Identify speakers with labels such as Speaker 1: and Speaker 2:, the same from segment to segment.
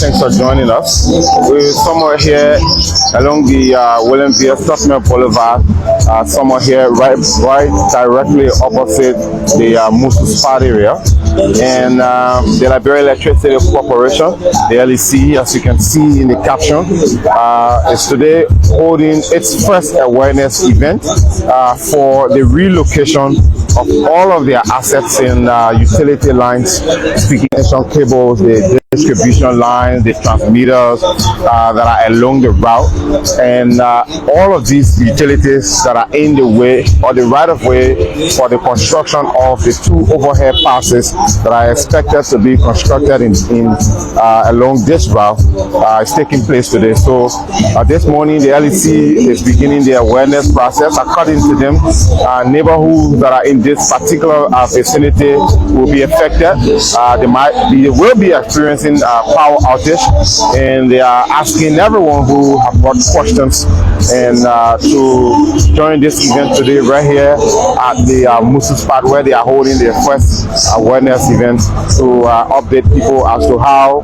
Speaker 1: Thanks for joining us. We're somewhere here along the Tubman Boulevard, somewhere here right directly opposite the Musu Spot area. And the Liberia Electricity Cooperation, the LEC, as you can see in the caption, is today holding its first awareness event for the relocation of all of their assets in utility lines, speaking of cables, the distribution lines, the transmitters that are along the route, and all of these utilities that are in the way or the right of way for the construction of the two overhead passes that are expected to be constructed along this route is taking place today. So this morning the LEC is beginning the awareness process. According to them, neighborhoods that are in this particular vicinity will be affected. They will be experiencing power outage, and they are asking everyone who have got questions and to join this event today right here at the Musu Spot, where they are holding their first awareness event to update people as to how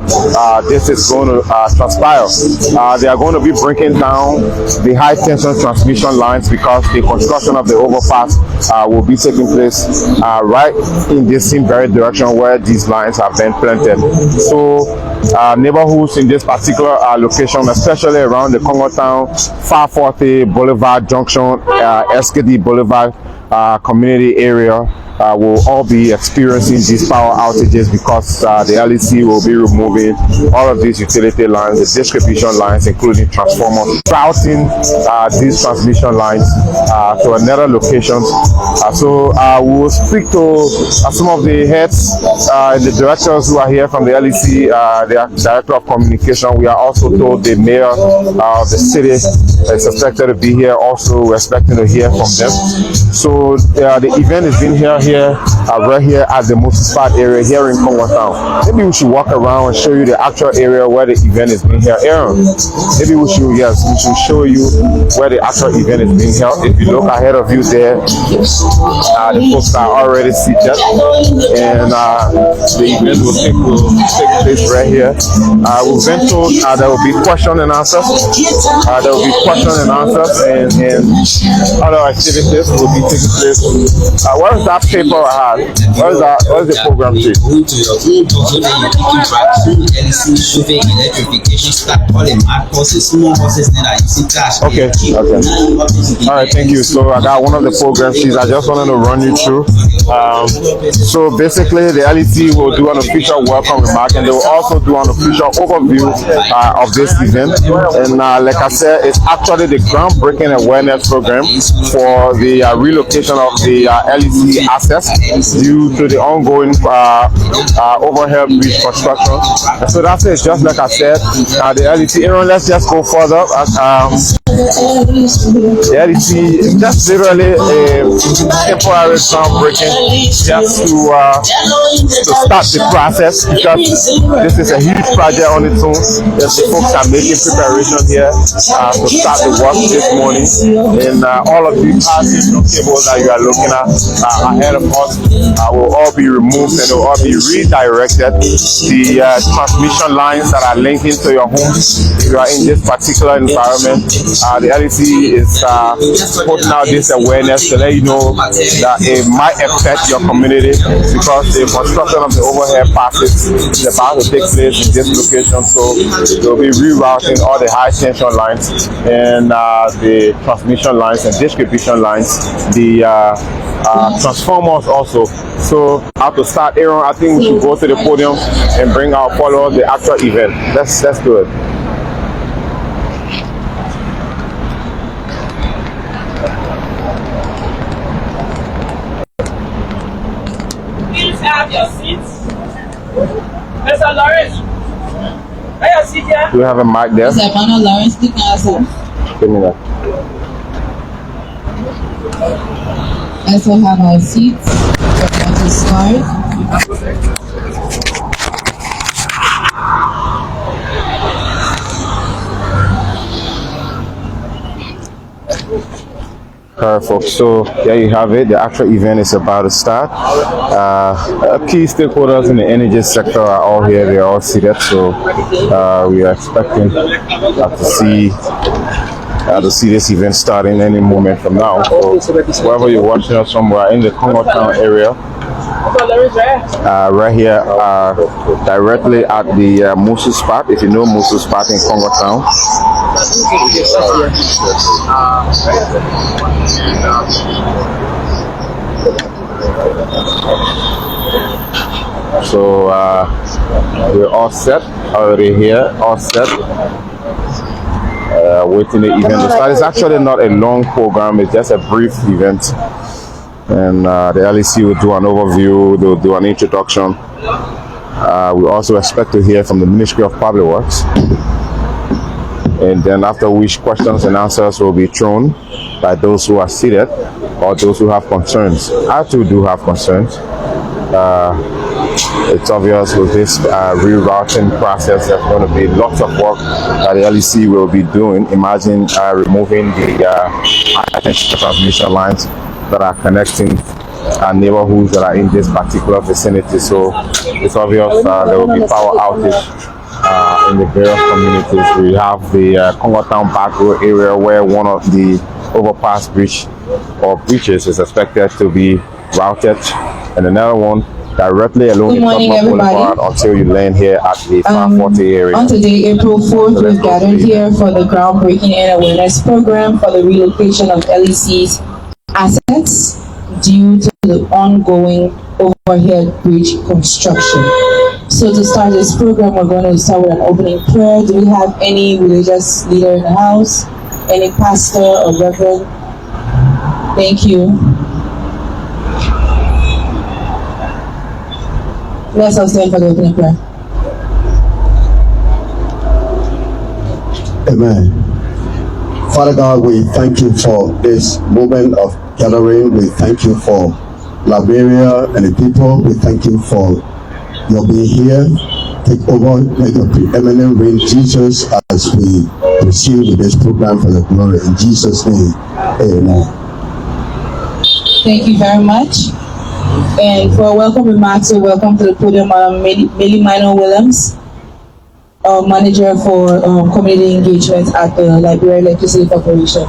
Speaker 1: this is going to transpire. They are going to be breaking down the high tension transmission lines because the construction of the overpass will be taking place right in this same very direction where these lines have been planted. So neighborhoods in this particular location, especially around the Congo Town, 540 Boulevard Junction, SKD Boulevard community area, will all be experiencing these power outages because the LEC will be removing all of these utility lines, the distribution lines, including transformers, routing these transmission lines to another location. So we will speak to some of the heads and the directors who are here from the LEC, the director of communication. We are also told the mayor of the city is expected to be here. Also, we're expecting to hear from them. So the event is being held here, right here at the Musu Spot area here in Congo Town. Maybe we should walk around and show you the actual area where the event is being held. Aaron, maybe we should show you where the actual event is being held. If you look ahead of you there, the folks are already seated, and the event will take place right here. We've been told there will be question and answers. There will be question and answers, and other activities will be taking place. What is that paper I have? What is the program sheet? Okay. All right, thank you. So I got one of the program sheets. I just wanted to run you through. So basically, the LEC will do an official welcome remark, and they will also do an official overview of this event. And like I said, it's actually the groundbreaking awareness program for the relocation of the LEC assets due to the ongoing overhead bridge construction. So that's it. Just like I said, the LEC. Aaron, let's just go further. The LEC is just literally a temporary groundbreaking just to start the process, because this is a huge project on its own. The folks are making preparation here to start the work this morning, and all of these cables that you are looking at ahead of us will all be removed, and they will all be redirected. The transmission lines that are linking to your home, if you are in this particular environment, the LEC is putting out this awareness to let you know that it might affect your community, because the construction of the overhead passes is about to take place in this location. So they'll be rerouting all the high tension lines and the transmission lines and distribution lines, the transformers also. So how to start, Aaron? I think we should go to the podium and bring our followers the actual event. Let's do it.
Speaker 2: Please have your seats. Mr. Lawrence, have your seat here.
Speaker 1: Do you have a mic there?
Speaker 3: Mr. Lawrence, click on yourself.
Speaker 1: Give me that.
Speaker 3: Let's all have our seats. We're going to start.
Speaker 1: Alright, folks, so there you have it. The actual event is about to start. Key stakeholders in the energy sector are all here. They are all seated. So we are expecting to see this event starting any moment from now. So wherever you're watching us from, we're in the Congo Town area. Right here, directly at the Musu spot. If you know Musu spot in Congo Town. So we're all set already here, all set. Waiting the event to start. It's actually not a long program, it's just a brief event. And the LEC will do an overview, they'll do an introduction. We also expect to hear from the Ministry of Public Works. And then after which questions and answers will be thrown by those who are seated or those who have concerns. I too do have concerns. It's obvious with this rerouting process, there's going to be lots of work that the LEC will be doing. Imagine removing the high-tension transmission lines that are connecting neighborhoods that are in this particular vicinity. So it's obvious there will be power outage in the various communities. We have the Congo Town back road area where one of the overpass bridges is expected to be routed, and another one directly along the Tubman Boulevard until you land here at the 540 area.
Speaker 3: On today, April 4th, we've gathered here for the groundbreaking and awareness program for the relocation of LEC's assets due to the ongoing overhead bridge construction. So to start this program, we're going to start with an opening prayer. Do we have any religious leader in the house? Any pastor or reverend? Thank you. Let's all stand for the opening prayer.
Speaker 4: Amen. Father God, we thank you for this moment of gathering. We thank you for Liberia and the people. We thank you for your being here. Take over, let your preeminent reign, Jesus, as we proceed with this program for the glory. In Jesus' name, amen.
Speaker 3: Thank you very much. And for a welcome remarks, welcome to the podium, Millie Minor Williams, Manager for Community Engagement at the Liberia Electricity Cooperation.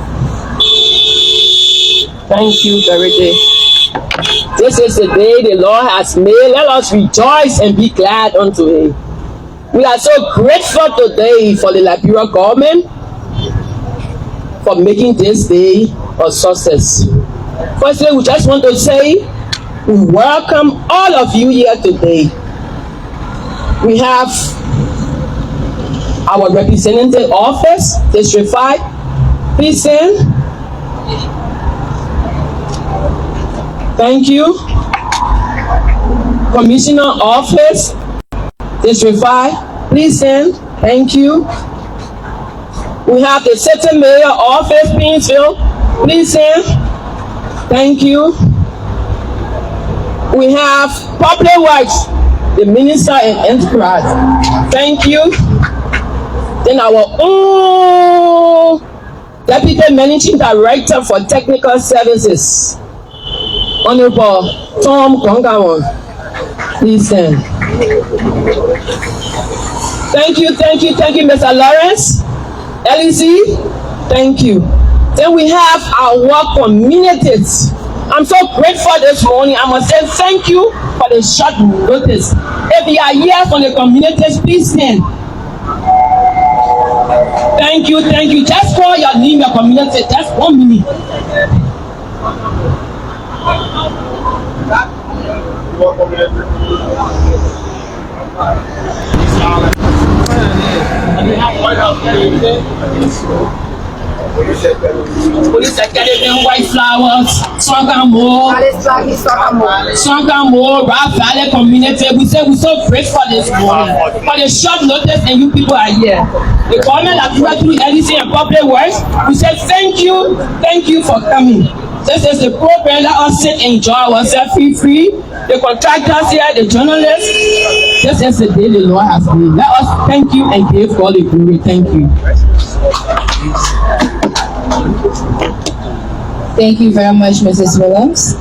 Speaker 2: Thank you, Dorothy. This is the day the Lord has made. Let us rejoice and be glad unto it. We are so grateful today for the Liberia government for making this day a success. Firstly, we just want to say we welcome all of you here today. We have our representative office, District 5. Please stand. Thank you. Commissioner office, District 5. Please stand. Thank you. We have the City Mayor office, Painesville. Please stand. Thank you. We have Public Works, the Minister and Enterprise. Thank you. Then our own Deputy Managing Director for Technical Services, Honorable Tom Kongawon. Please stand. Thank you, Mr. Lawrence. LEC, thank you. Then we have our communities. I'm so grateful this morning. I must say thank you for the short notice. If you are here from the communities, please stand. Thank you. Just call your name, your community, just 1 minute. Police Academy, White Flowers, Swangamo, Rock Valley community. We say we're so grateful this morning for the short notice and you people are here. The government of Liberia through LEC and Public Works, we say thank you for coming. This is the program. Let us sit and enjoy ourselves free. The contractors here, the journalists. This is the day the Lord has made. Let us thank you and give God the glory. Thank you.
Speaker 3: Thank you very much, Mrs. Williams.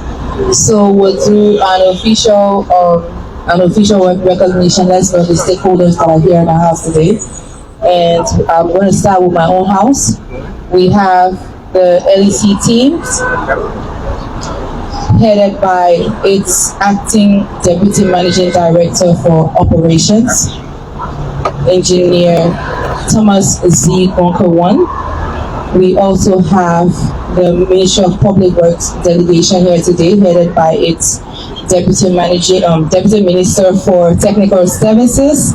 Speaker 3: So we'll do an official recognition. Let's know the stakeholders that are here in the house today. And I'm going to start with my own house. We have the LEC teams, headed by its acting Deputy Managing Director for Operations, Engineer Thomas Z. Gonka-1. We also have the Ministry of Public Works delegation here today, headed by its Deputy Minister for Technical Services.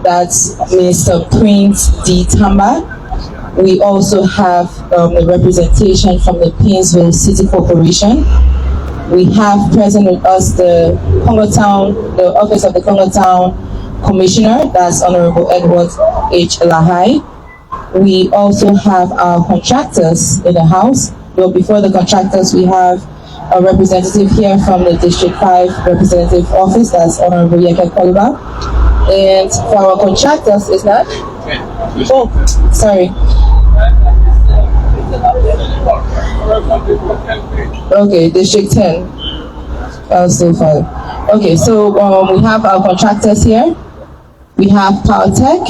Speaker 3: That's Minister Prince D. Tamba. We also have the representation from the Painesville City Corporation. We have present with us the Office of the Congo Town Commissioner, that's Honorable Edward H. Lahai. We also have our contractors in the house. But before the contractors, we have a representative here from the District 5 Representative Office, that's Honorable Yeke Koliba. And for our contractors, is that? Oh, sorry. Okay, District 10. That was so far. Okay, so we have our contractors here. We have PowerTech.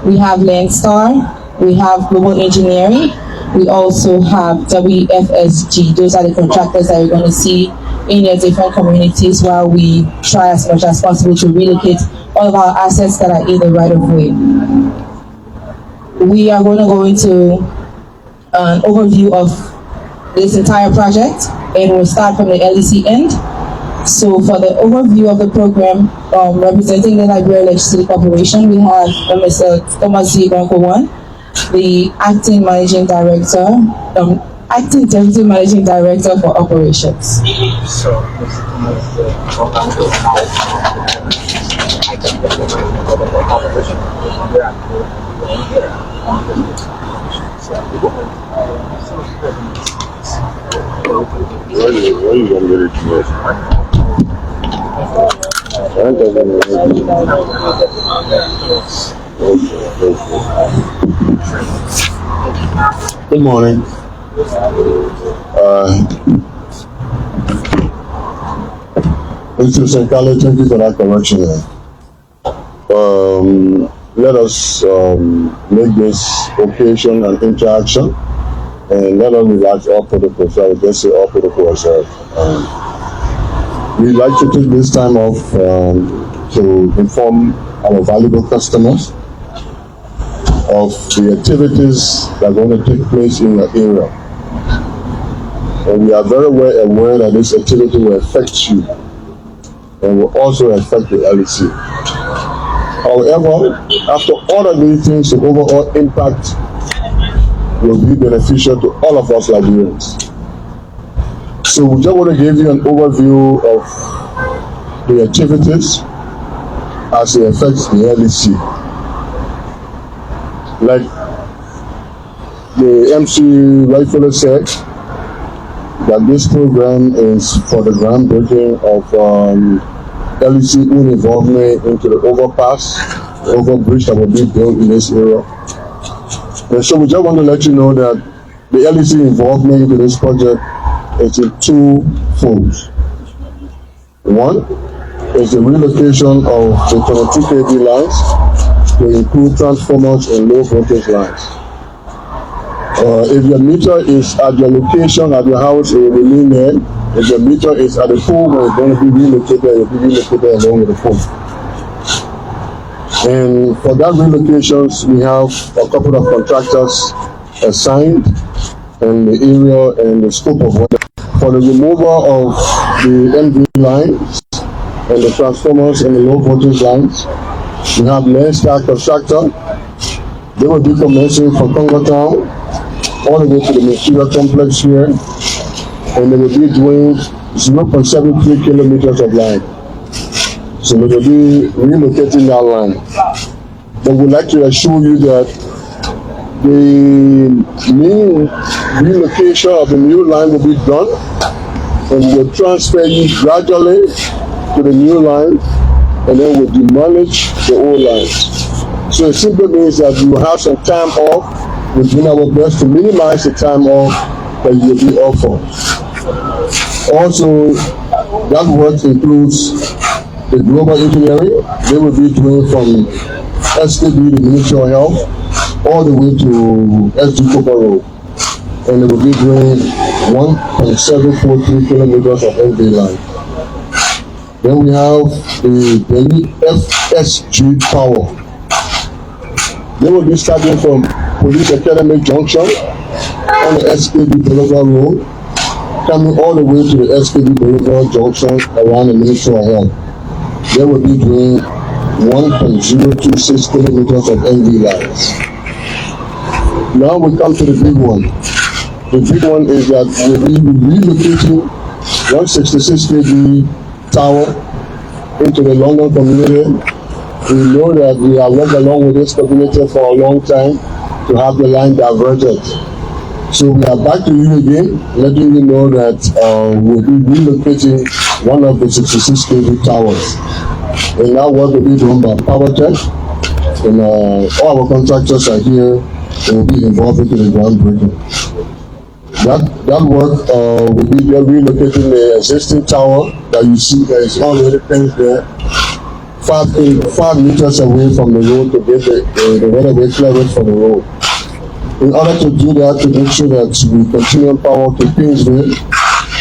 Speaker 3: We have Landstar. We have Global Engineering. We also have WFSG. Those are the contractors that you're going to see in your different communities while we try as much as possible to relocate all of our assets that are in the right of way. We are going to go into an overview of this entire project, and we'll start from the LEC end. So for the overview of the program, representing the Liberia Electricity Cooperation, we have Mr. Thomas Z. Gonka-1, the acting managing director, acting deputy managing director for operations.
Speaker 1: Where you gonna get it to?
Speaker 4: Good morning. Mr. Senkale, thank you for that correction. Let us make this occasion an interaction, and let us relax all protocols. I would just say all protocols are. We'd like to take this time off to inform our valuable customers of the activities that are going to take place in your area. And we are very well aware that this activity will affect you and will also affect the LEC. However, after all of these things, the overall impact will be beneficial to all of us Liberians. So we just want to give you an overview of the activities as it affects the LEC. Like the MC rightfully said, that this program is for the groundbreaking of LEC involvement into the overbridge that will be built in this area. And so we just want to let you know that the LEC involvement into this project is in two folds. One is the relocation of the 22 kV lines to include transformers and low voltage lines. If your meter is at your location at your house, it will remain there. If your meter is at the pole, it's going to be relocated, it will be relocated along with the pole. And for that relocations, we have a couple of contractors assigned in the area and the scope of work. For the removal of the MV lines and the transformers and the low voltage lines, we have Landstar contractor. They will be commencing from Congo Town all the way to the Ministerial complex here, and they will be doing 0.73 kilometers of line. So we will be relocating that line. But we'd like to assure you that the main relocation of the new line will be done, and we will transfer you gradually to the new line, and then we'll demolish the old lines. So it simply means that you will have some time off we're doing our best to minimize the time off that you will be off for. Also, that work includes the global engineering. They will be doing from SKB, the Ministry of Health, all the way to SD Cooper Road. And they will be doing 1.743 kilometers of MV line. Then we have the FSG Power. They will be starting from Police Academy Junction on the SKB Boulevard Road, coming all the way to the SKB Boulevard Junction around the Ministry of Health. They will be doing 1.026 kilometers of MV lines. Now we come to the big one. The big one is that we'll be relocating 166 kV tower into the London community. We know that we have worked along with this community for a long time to have the line diverted. So we are back to you again, letting you know that we'll be relocating one of the 66 kV towers. And now work will be done by PowerTech, and all our contractors are here and will be involved into the groundbreaking. That work will be relocating the existing tower that you see that is already placed there, 5 meters away from the road to get the right-of-way clearance for the road. In order to do that, to make sure that we continue power to Kingsville,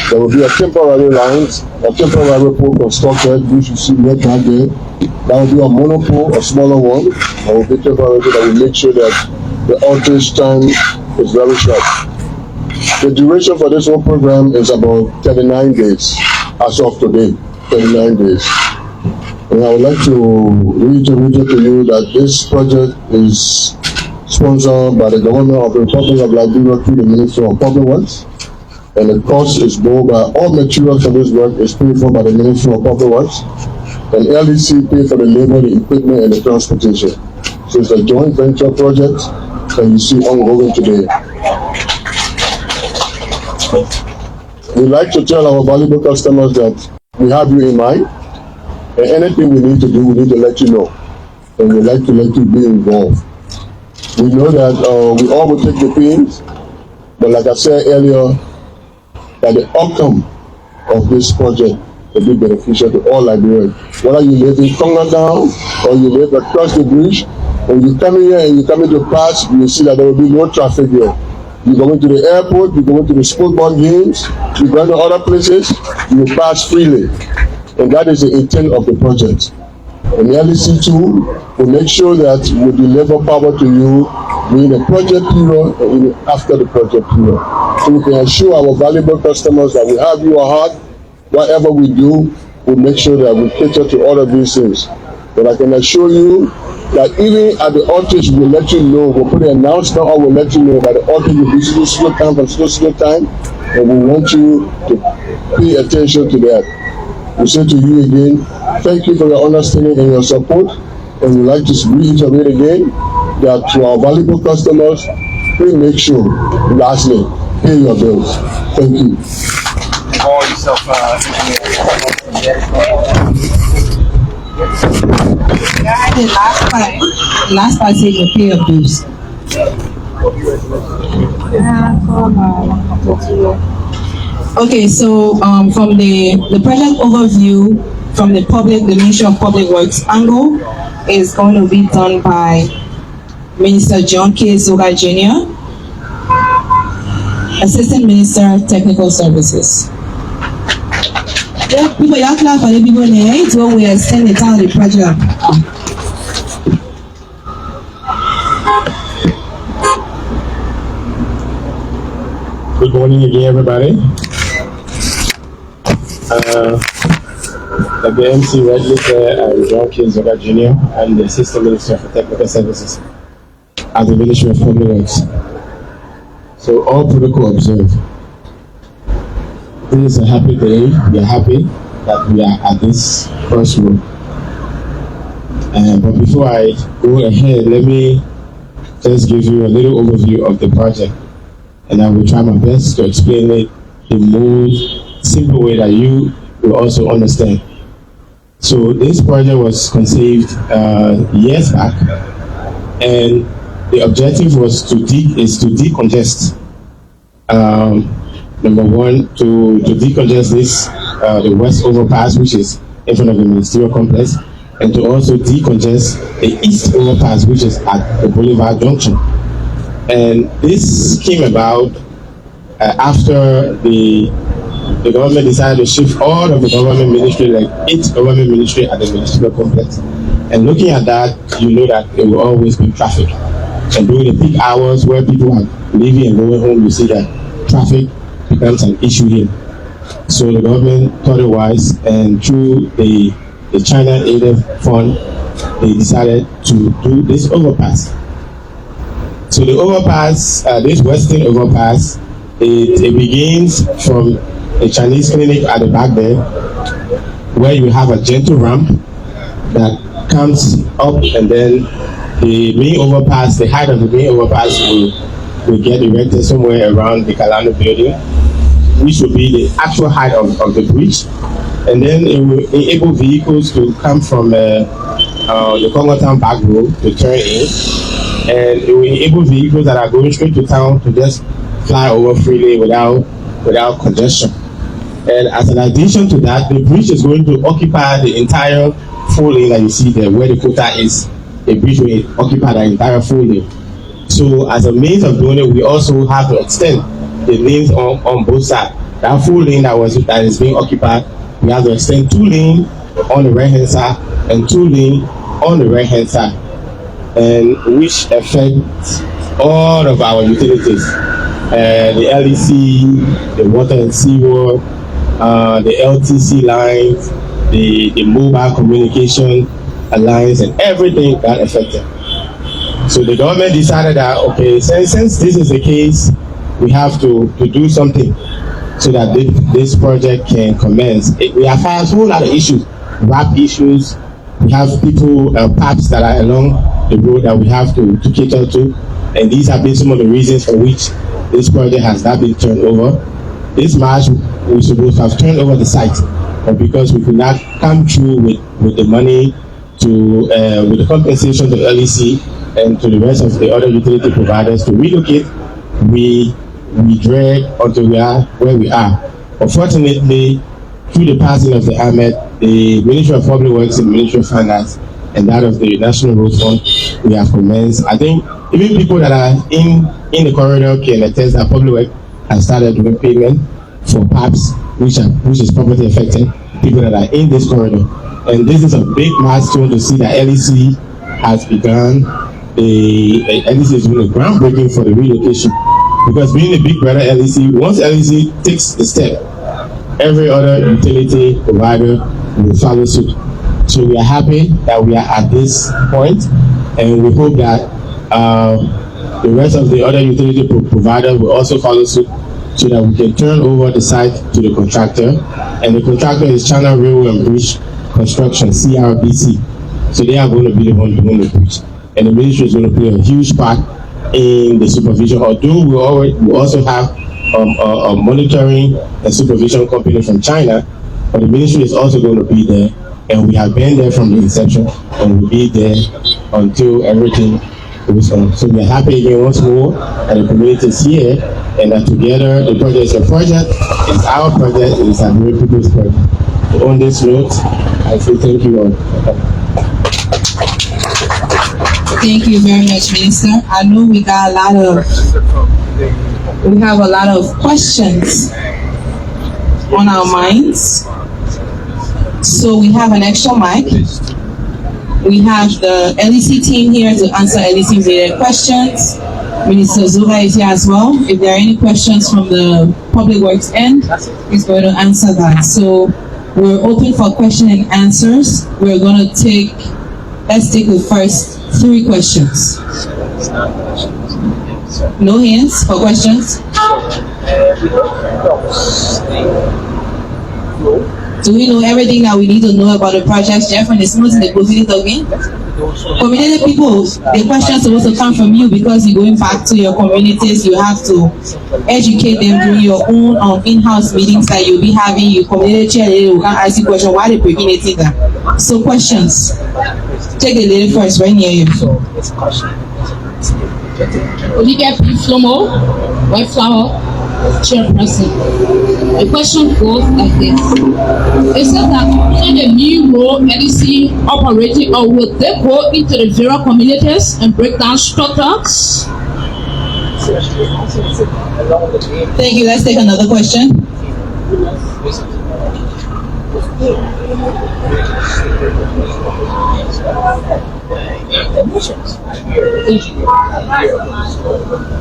Speaker 4: there will be a temporary line, a temporary pole constructed, which you see right there. That will be a monopole, a smaller one, that will be temporary, that will make sure that the outage time is very short. The duration for this whole program is about 39 days, as of today, 39 days. And I would like to reiterate to you that this project is sponsored by the government of the Republic of Liberia through the Ministry of Public Works. And the cost is borne by all materials for this work is paid for by the Ministry of Public Works. And LEC paid for the labor, the equipment, and the transportation. So it's a joint venture project that you see ongoing today. We'd like to tell our valuable customers that we have you in mind, and anything we need to do, we need to let you know. And we'd like to let you be involved. We know that we all will take the pains, but like I said earlier, that the outcome of this project will be beneficial to all Liberians. Whether you live in Congo Down or you live across the bridge, when you come here and you come into pass, you will see that there will be no traffic here. You go into the airport, you go into the football games, you go to other places, you will pass freely. And that is the intent of the project. And the LEC2 will make sure that we deliver power to you during the project period and even after the project period. So we can assure our valuable customers that we have you at heart. Whatever we do, we'll make sure that we cater to all of these things. But I can assure you that even at the outage, we'll let you know, we'll put an announcement or we'll let you know that the outage will be slow time from slow time, and we want you to pay attention to that. We say to you again, thank you for your understanding and your support, and we'd like to reiterate again that to our valuable customers, please make sure, lastly, pay your bills. Thank you.
Speaker 5: Call yourself
Speaker 3: The last part says you pay your bills. Okay, so from the project overview from the Ministry of Public Works angle is going to be done by Minister John K. Zoga Jr., Assistant Minister, Technical Services. People, you clap for the people in here. It's what we extend the time of the project.
Speaker 6: Good morning again, everybody. Like the MC rightly said, I'm John K. Zoga Jr. I'm the Assistant Minister for Technical Services at the Ministry of Public Works. So all protocol observed. This is a happy day. We are happy that we are at this crossroad. But before I go ahead, let me just give you a little overview of the project. And I will try my best to explain it in a more simple way that you will also understand. So this project was conceived years back, and the objective was to decongest. Number one, to decongest this the west overpass, which is in front of the ministerial complex, and to also decongest the east overpass, which is at the Boulevard Junction. And this came about after the government decided to shift all of the government ministry, like 8 government ministry at the ministerial complex. And looking at that, you know that there will always be traffic. And during the peak hours where people are leaving and going home, you see that traffic becomes an issue here. So the government thought it wise, and through the China Aid Fund, they decided to do this overpass. So the overpass, this western overpass, it begins from a Chinese clinic at the back there, where you have a gentle ramp that comes up, and then the main overpass, the height of the main overpass will get erected somewhere around the Kalano building, which will be the actual height of the bridge. And then it will enable vehicles to come from the Congo Town back road to turn in, and it will enable vehicles that are going straight to town to just fly over freely without congestion. And as an addition to that, the bridge is going to occupy the entire full lane that you see there, where the quota is. The bridge will occupy the entire full lane. So as a means of doing it, we also have to extend the lanes on both sides. That full lane that is being occupied, we have to extend 2 lanes on the right hand side and 2 lanes on the right hand side, and which affects all of our utilities. The LEC, the water and sewer, the LTC lines, the mobile communication alliance, and everything got affected. So the government decided that, okay, since this is the case, we have to do something so that this project can commence. We have had a whole lot of issues, RAP issues. We have people, PAPs that are along the road that we have to cater to, and these have been some of the reasons for which this project has not been turned over. This March, we supposed to have turned over the site, but because we could not come through with the money with the compensation to LEC and to the rest of the other utility providers to relocate, we drag until we are where we are. Unfortunately, through the passing of the Ahmed, the Ministry of Public Works and Ministry of Finance and that of the National Road Fund, we have commenced. I think even people that are in the corridor can attest that Public Works has started doing payment for PAPs, which is property affected, people that are in this corridor. And this is a big milestone to see that LEC has begun. LEC is doing a groundbreaking for the relocation, because being the big brother LEC, once LEC takes the step, every other utility provider will follow suit. So we are happy that we are at this point, and we hope that the rest of the other utility providers will also follow suit, so that we can turn over the site to the contractor. And the contractor is China Railway and Bridge Construction, CRBC. So they are going to be the one doing the bridge. And the ministry is going to play a huge part in the supervision, although we also have a monitoring and supervision company from China, but the ministry is also going to be there, and we have been there from the inception, and we'll be there until everything goes on. So we are happy again once more that the community is here, and that together the project is a project, it's our project, it's a very people's project. So on this note, I say thank you all.
Speaker 3: Thank you very much, Minister. I know we have a lot of questions on our minds. So we have an extra mic. We have the LEC team here to answer LEC related questions. Minister Zuba is here as well. If there are any questions from the Public Works end, he's going to answer that. So we're open for question and answers. We're going to let's take the first 3 questions. No hands for questions? Do we know everything that we need to know about the project, Jeff, and it's not in the community again? Community people, the questions are supposed to come from you, because you're going back to your communities. You have to educate them during your own in-house meetings that you'll be having. Your community chair will ask you question, why they breaking it in that? So questions. Take the lady first, right near you.
Speaker 5: So it's a question.
Speaker 7: Olivia P. Flomo, White Flower, Chairperson. The question goes like this. It says that in the new role LEC operating, or will they go into the various communities and break down structures?
Speaker 3: Thank you. Let's take another question.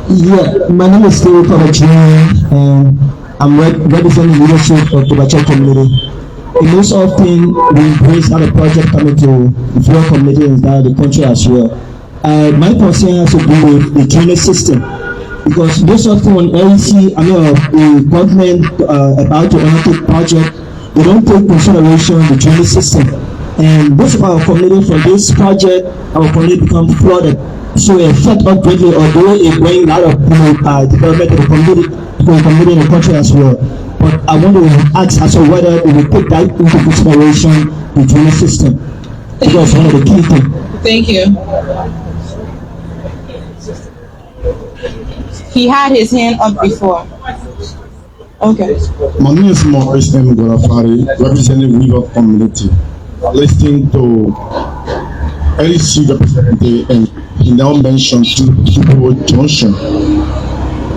Speaker 8: Yeah, my name is Steve Pavachini, and I'm representing leadership of the Bacha community. And most often, we embrace other projects coming to the community and the country as well. My concern has to do with the drainage system. Because most often when LEC, the government about to undertake project, they don't take consideration the drainage system. And most of our community from this project, our community becomes flooded. So it affects us greatly, although it brings a lot of development to the community in the country as well. But I want to ask as to whether we will take that into consideration the drainage system. Because one of the key things.
Speaker 3: Thank you. He had his hand up before. Okay.
Speaker 6: My name is Maurice M. Gorafari, representing River Community. Listening to LEC representative, and he now mentioned Triple Junction.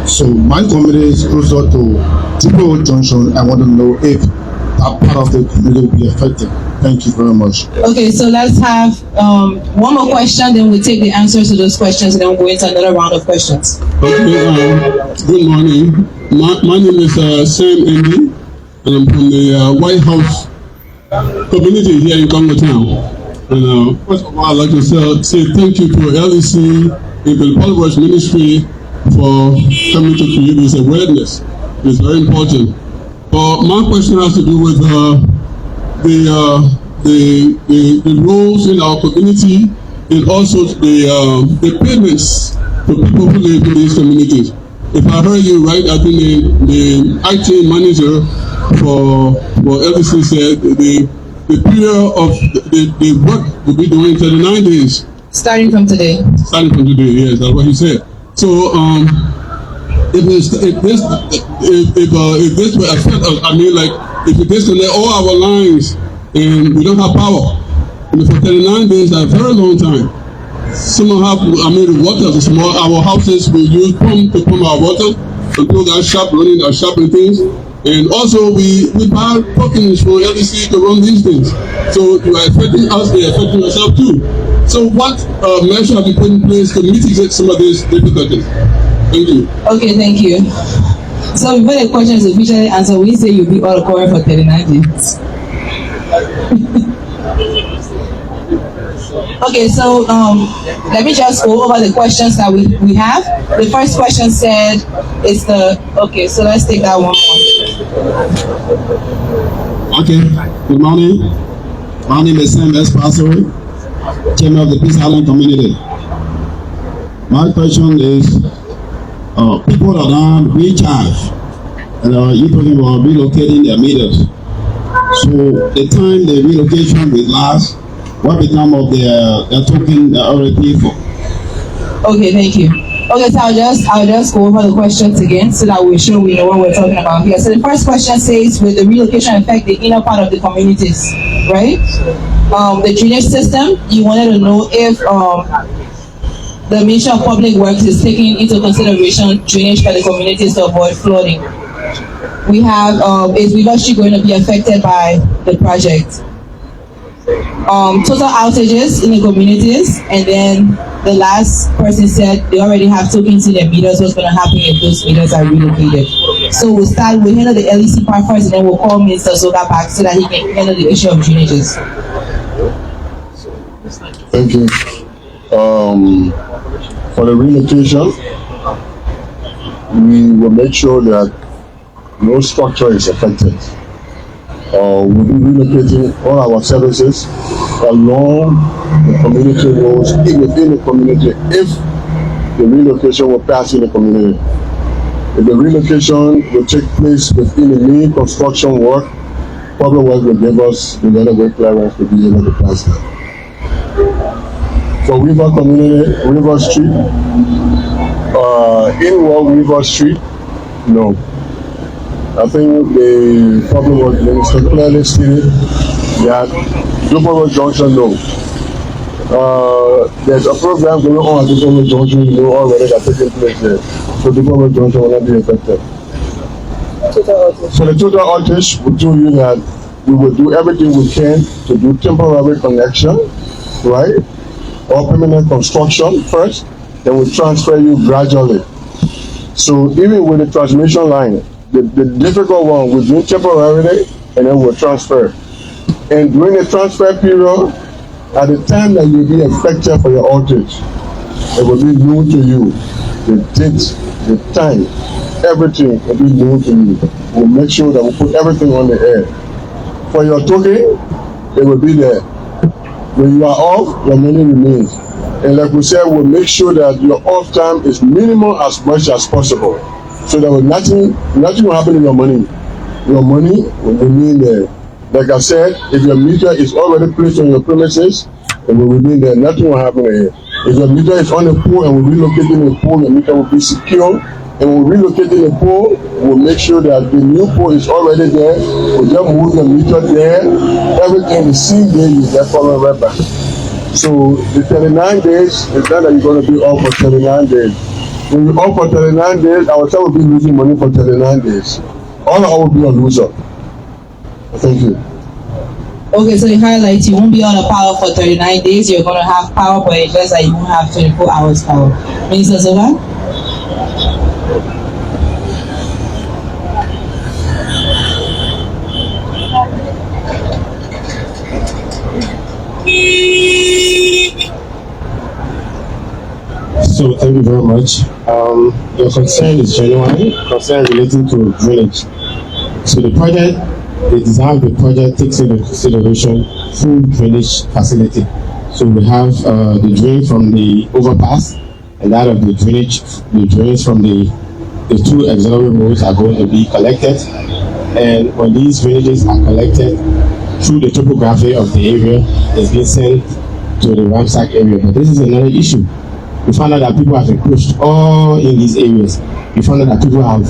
Speaker 6: So my community is closer to Triple Junction. I want to know if that part of the community will be affected. Thank you very much.
Speaker 3: Okay, so let's have one more question, then we'll take the answers to those questions, and then we'll go into another round of questions.
Speaker 9: Okay, good morning. My name is Sam Andy, and I'm from the White House community here in Congo Town. And first of all, I'd like to say thank you to LEC and the Republic Ministry for coming to create this awareness. It's very important. But my question has to do with the roles in our community, and also the payments to people who live in these communities. If I heard you right, I think the IT manager for LEC said the period of the work will be doing 39 days.
Speaker 3: Starting from today.
Speaker 9: Starting from today, yes, that's what he said. So if this will affect us, I mean, like if we disconnect all our lines and we don't have power, and for 39 days, that's a very long time. Some have, the water, our houses will use pump to pump our water until that shop running our shop and things. And also we buy tokens for LEC to run these things. So you are affecting us, they are affecting yourself too. So what measure have you put in place to mitigate some of these difficulties? Thank you. Okay,
Speaker 3: thank you. So before the question is officially answered, we say you'll be all covered for 39 days. Okay, so let me just go over the questions that we have. The first question said it's okay, so let's take that one more.
Speaker 6: Okay, good morning. My name is Sam Espaso, chairman of the Peace Island community. My question is, people are not recharged, and you're talking about relocating their meters. So the time the relocation will last, what become of their token that already paid for?
Speaker 3: Okay, thank you. Okay, so I'll just go over the questions again so that we're sure we know what we're talking about here. So the first question says, will the relocation affect the inner part of the communities, right? The drainage system, you wanted to know if the Ministry of Public Works is taking into consideration drainage for the communities to avoid flooding. We have, is River Street going to be affected by the project? Total outages in the communities, and then the last person said they already have tokens in their meters. What's going to happen if those meters are relocated? So we'll handle the LEC part first, and then we'll call Mr. Zoga back so that he can handle the issue of drainages.
Speaker 4: Thank you. For the relocation, we will make sure that no structure is affected. We'll be relocating all our services along the community roads within the community if the relocation will pass in the community. If the relocation will take place within the main construction work, Public Works will give us the right-of-way clearance to be able to pass that. For River Community, River Street, in River Street, no. I think the problem was Minister clearly stated that Dupont Junction, no. There's a program going on at Dupont Junction, you know, already that's taking place there. So Dupont Junction will not be affected. So the total outage will do you that we will do everything we can to do temporary connection, right? Or permanent construction first, then we'll transfer you gradually. So even with the transmission line, the difficult one, we'll do temporarily and then we'll transfer. And during the transfer period, at the time that you'll be affected for your outage, it will be known to you. The date, the time, everything will be known to you. We'll make sure that we put everything on the air. For your token, it will be there. When you are off, your money remains. And like we said, we'll make sure that your off time is minimal as much as possible. So that nothing will happen to your money. Your money will remain there. Like I said, if your meter is already placed on your premises, it will remain there. Nothing will happen to it. If your meter is on the pole and we're relocating the pole, your meter will be secure. And we're relocating the pole, we'll make sure that the new pole is already there. We'll just move the meter there. Everything the same day you get following right back. So the 39 days, it's not that you're going to be off for 39 days. When you're off for 39 days, I will tell you be losing money for 39 days. All I will be a loser. Thank you.
Speaker 3: Okay, so you highlight you won't be on the power for 39 days. You're going to have power, but it's just that you won't have 24 hours power. Minister Zovan?
Speaker 6: So thank you very much. Your concern is genuine, concern relating to drainage. So the project, the design of the project takes into consideration full drainage facility. So we have the drain from the overpass and that of the drains from the two auxiliary roads are going to be collected. And when these drainages are collected through the topography of the area, it's being sent to the Ramsack area. But this is another issue. We found out that people have encroached all in these areas. We found out that people have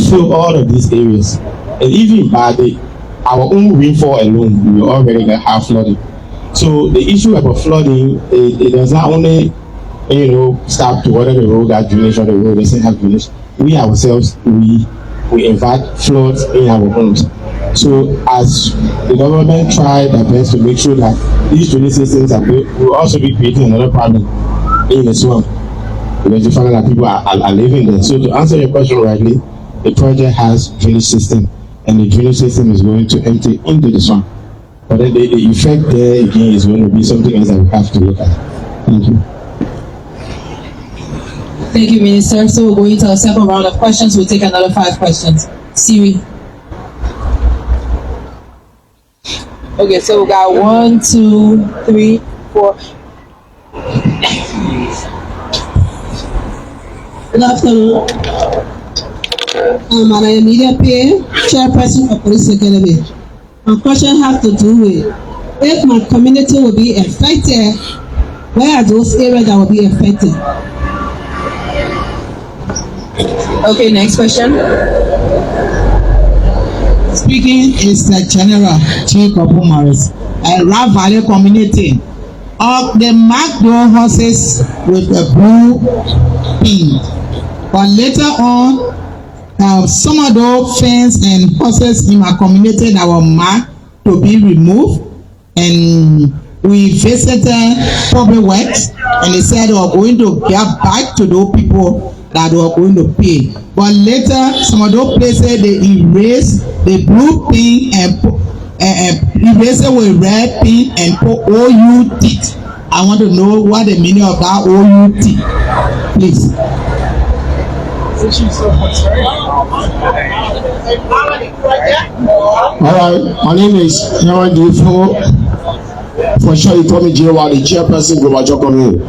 Speaker 6: filled all of these areas. And even by our own rainfall alone, we already have flooding. So the issue about flooding, it does not only, stop to water the road, that drainage on the road, doesn't have drainage. We ourselves, we invite floods in our homes. So as the government tried their best to make sure that these drainage systems are built, we'll also be creating another problem in the swamp, because you find out that people are living there. So to answer your question rightly, the project has drainage system, and the drainage system is going to empty into the swamp. But then the effect there again is going to be something else that we have to look at. Thank you.
Speaker 3: Thank you, Minister. So we're going to a second round of questions. We'll take another 5 questions. Siri. Okay, so we got 1, 2, 3, 4.
Speaker 10: Good afternoon. I'm an immediate peer, chairperson of Police Academy. My question has to do with if my community will be affected, where are those areas that will be affected?
Speaker 3: Okay, next question.
Speaker 11: Speaking is the General Chief of Humaris, a Rap Valley community. They mark those horses with a blue pin, but later on, some of those fence and horses in my community that were marked to be removed, and we visited public works, and they said they were going to get back to those people that they were going to pay. But later, some of those places they erased the blue pin and erased it with red pin and put OUT. I want to know what the meaning of that OUT, please.
Speaker 8: Alright, my name is Yaman Dufo. For sure, you call me J.Y., the chairperson of Global Job Community.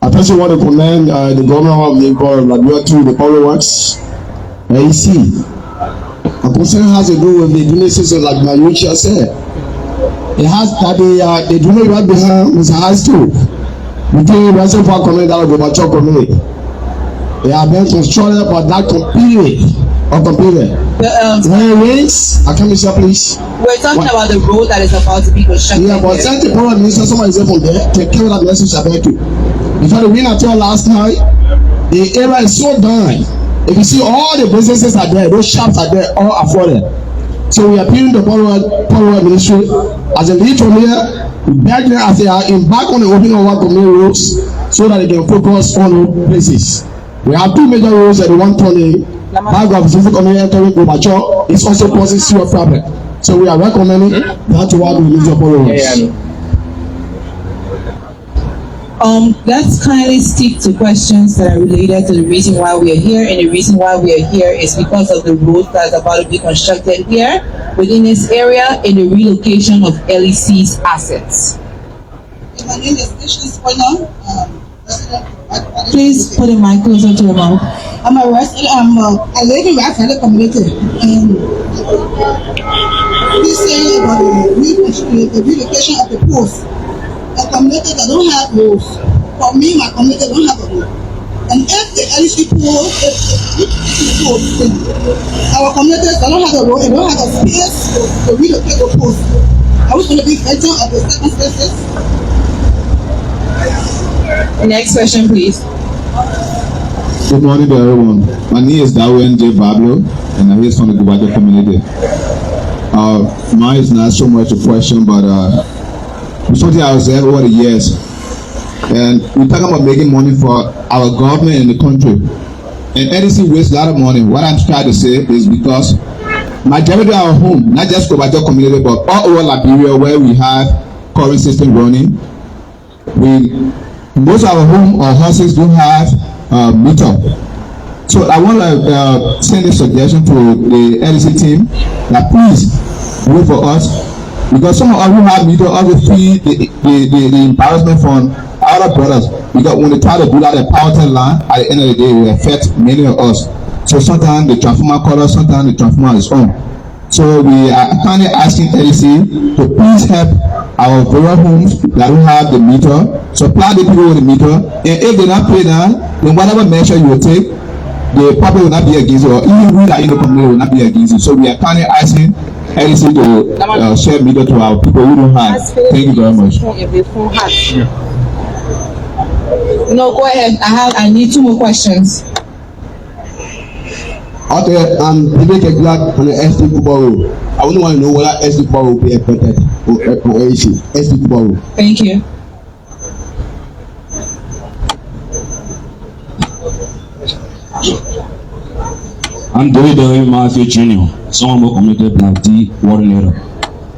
Speaker 8: I personally want to commend the governor of Liberia to the public works, LEC. A concern has to do with the drainage system, like my new chair said. The house that they do not right behind was a high school. Between Reservoir Community and Gobacho Community. They have been constructed but not completed. When it rains, I come here please.
Speaker 3: We're talking about the road that is about to be constructed.
Speaker 8: Yeah, but send the power minister, somebody is from there, take care of that message about you. Before the wind until last night, the area is so done. If you see all the businesses are there, those shops are there, all afforded. So we are appealing the power ministry as a lead from here, back there as they are embark on the opening of our community roads so that they can focus on road places. We have two major roads at the 120 back of the community entering Gobacho is also causing serious problem. So we are recommending that to what we need to follow.
Speaker 3: Let's kindly stick to questions that are related to the reason why we are here, and the reason why we are here is because of the road that's about to be constructed here within this area and the relocation of LEC's assets.
Speaker 10: My name is Ishli Spoiler.
Speaker 3: Please put the mic closer to your mouth.
Speaker 10: I'm a resident. I live in Raphael community. Please say about the relocation of the post. A community that don't have roads. For me, my community don't have a road. And if the LEC pool, our communities don't have a road and don't have a space to relocate the post, are we going to be victim of the circumstances?
Speaker 3: Next question, please.
Speaker 6: Good morning to everyone. My name is Darwin J. Pablo, and I'm here from the Gobacho community. Mine is not so much a question, but something I was there over the years. And we're talking about making money for our government and the country. And LEC wastes a lot of money. What I'm trying to say is because majority of our home, not just Gobacho community, but all over Liberia where we have current system running, most of our home or houses don't have meter. So I want to send a suggestion to the LEC team that please wait for us, because some of us who have meter also feel the embarrassment from other brothers, because when they try to do that the power line, at the end of the day it will affect many of us. So sometimes the transformer colors, sometimes the transformer is on. So we are kindly asking LEC to please help our rural homes that don't have the meter, supply the people with the meter, and if they not pay that, then whatever measure you will take, the public will not be against it, or even we that in the community will not be against it. So we are kindly asking LEC to share meter to our people who don't have. Thank you very much.
Speaker 3: No, go ahead. I need two more questions.
Speaker 8: Okay, Liberia Black on the SD Kubaro. I wouldn't want to know whether SD Kubaro will be affected or LEC. SD Kubaro.
Speaker 3: Thank you.
Speaker 12: I'm David Matthew Jr., someone committed Black D coordinator.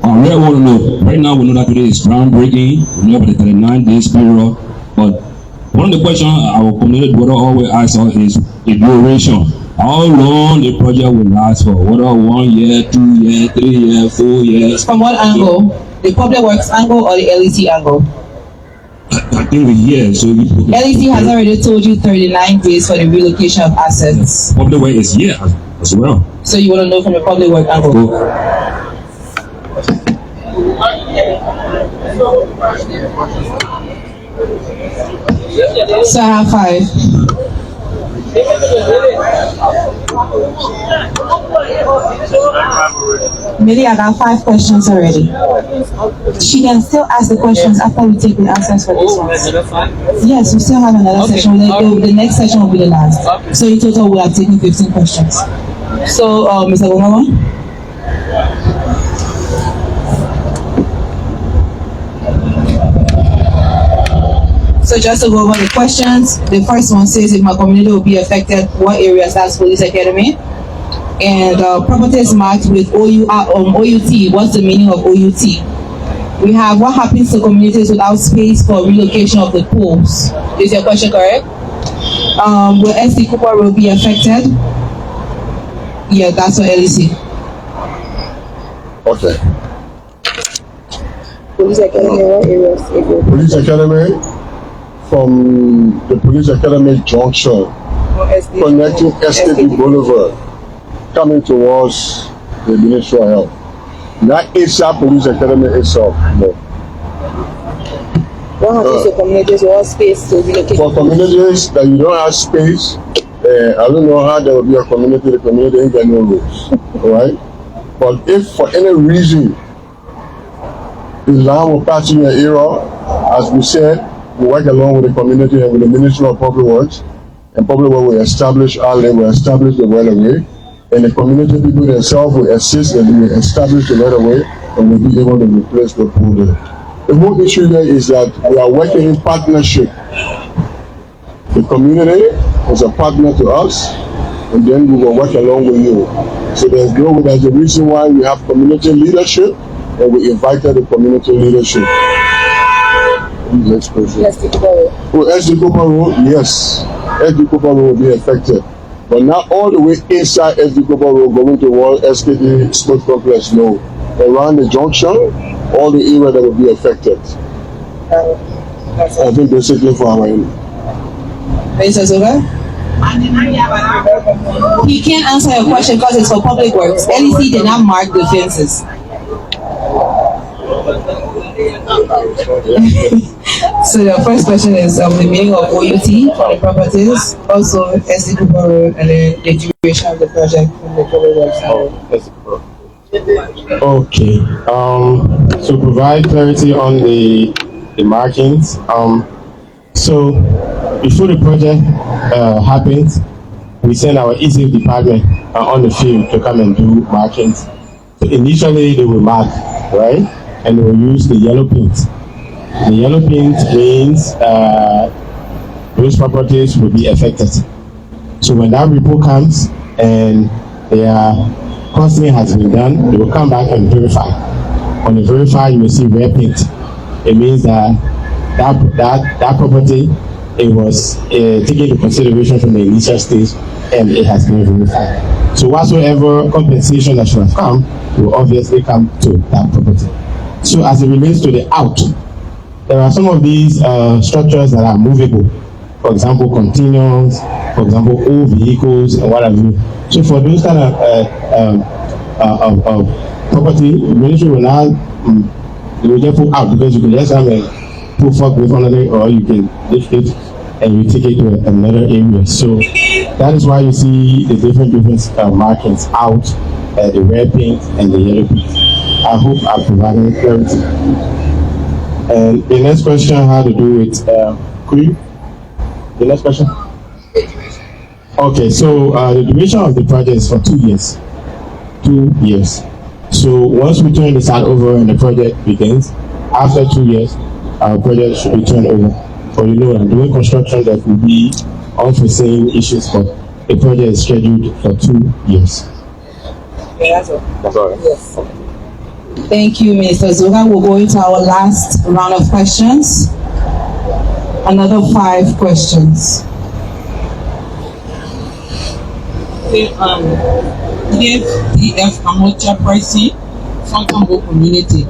Speaker 12: Red want to know, right now we know that today is groundbreaking, we know about the 39 days period, but one of the questions our community brother always asks us is the duration. How long the project will last for? Whether 1 year, 2 years, 3 years, 4 years?
Speaker 3: From what angle? The public works angle or the LEC angle?
Speaker 12: I think a year. So
Speaker 3: LEC has already told you 39 days for the relocation of assets.
Speaker 12: Public work is year as well.
Speaker 3: So you want to know from the public work angle? So I have 5. Maybe I got 5 questions already. She can still ask the questions after we take the answers for this one. Yes, we still have another session. The next session will be the last. So in total, we have taken 15 questions. So, Mr. Gomama? So just to go over the questions, the first one says if my community will be affected, what areas? That's Police Academy. And property is marked with OUT. What's the meaning of OUT? We have what happens to communities without space for relocation of the pools. Is your question correct? Will SD Cooper will be affected? Yeah, that's what LEC.
Speaker 4: Okay.
Speaker 3: Police Academy, what areas?
Speaker 4: Police Academy, from the Police Academy junction, connecting STD Boulevard, coming towards the Ministry of Health.
Speaker 13: Not inside Police Academy itself, no.
Speaker 3: What happens to communities who have space to relocate?
Speaker 13: For communities that you don't have space, I don't know how there will be a community, the community ain't got no rules, alright? But if for any reason the land will pass in your area, as we said, we work along with the community and with the Ministry of Public Works, and Public Works will establish our lane, will establish the right of way, and the community people themselves will assist and will establish the right of way, and will be able to replace the pool there. The whole issue there is that we are working in partnership. The community is a partner to us, and then we will work along with you. So there's a reason why we have community leadership, and we invited the community leadership. Next question.
Speaker 3: Yes,
Speaker 13: SD Cooper Road, yes. SD Cooper Road will be affected. But not all the way inside SD Cooper Road going toward SKD Sports Complex, no. Around the junction, all the area that will be affected. I think basically for our end.
Speaker 3: Mr. Zuba? He can't answer your question because it's for public works. LEC did not mark the fences. So the first question is the meaning of OUT for the properties, also SD Cooper Road, and then the duration of the project from the public works.
Speaker 6: Okay. To provide clarity on the markings, so before the project happens, we send our ECF department on the field to come and do markings. So initially they will mark, right? And they will use the yellow paint. The yellow paint means those properties will be affected. So when that report comes and their costing has been done, they will come back and verify. When they verify, you will see red paint. It means that property, it was taken into consideration from the initial stage and it has been verified. So whatsoever compensation that should have come will obviously come to that property. So as it relates to the out, there are some of these structures that are movable. For example, containers, for example, old vehicles and what have you. So for those kind of property, the ministry will now they will just put out because you can just have a put fork with under it, or you can lift it and you take it to another area. So that is why you see the different markings out, the red paint and the yellow paint. I hope I've provided clarity. And the next question had to do with the next question? Okay, so the duration of the project is for 2 years. 2 years. So once we turn the site over and the project begins, after 2 years, our project should be turned over. For doing construction, there will be unforeseen issues, but the project is scheduled for 2 years.
Speaker 3: That's all. Yes. Thank you, Mr. Zuga. We'll go into our last round of questions. Another 5 questions.
Speaker 11: DF Kamocha Pricey from Cambo community.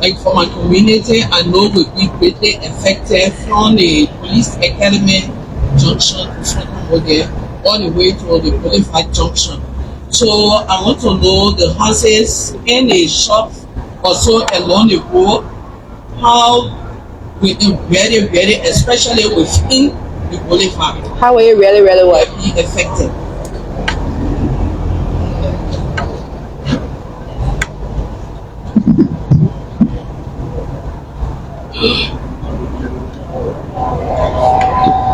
Speaker 11: Like for my community, I know will be greatly affected from the police academy junction from Cambodia all the way to the Boulevard junction. So I want to know the houses and the shops also along the road, how we very, very, especially within the boulevard.
Speaker 3: How will you really what?
Speaker 11: Be affected?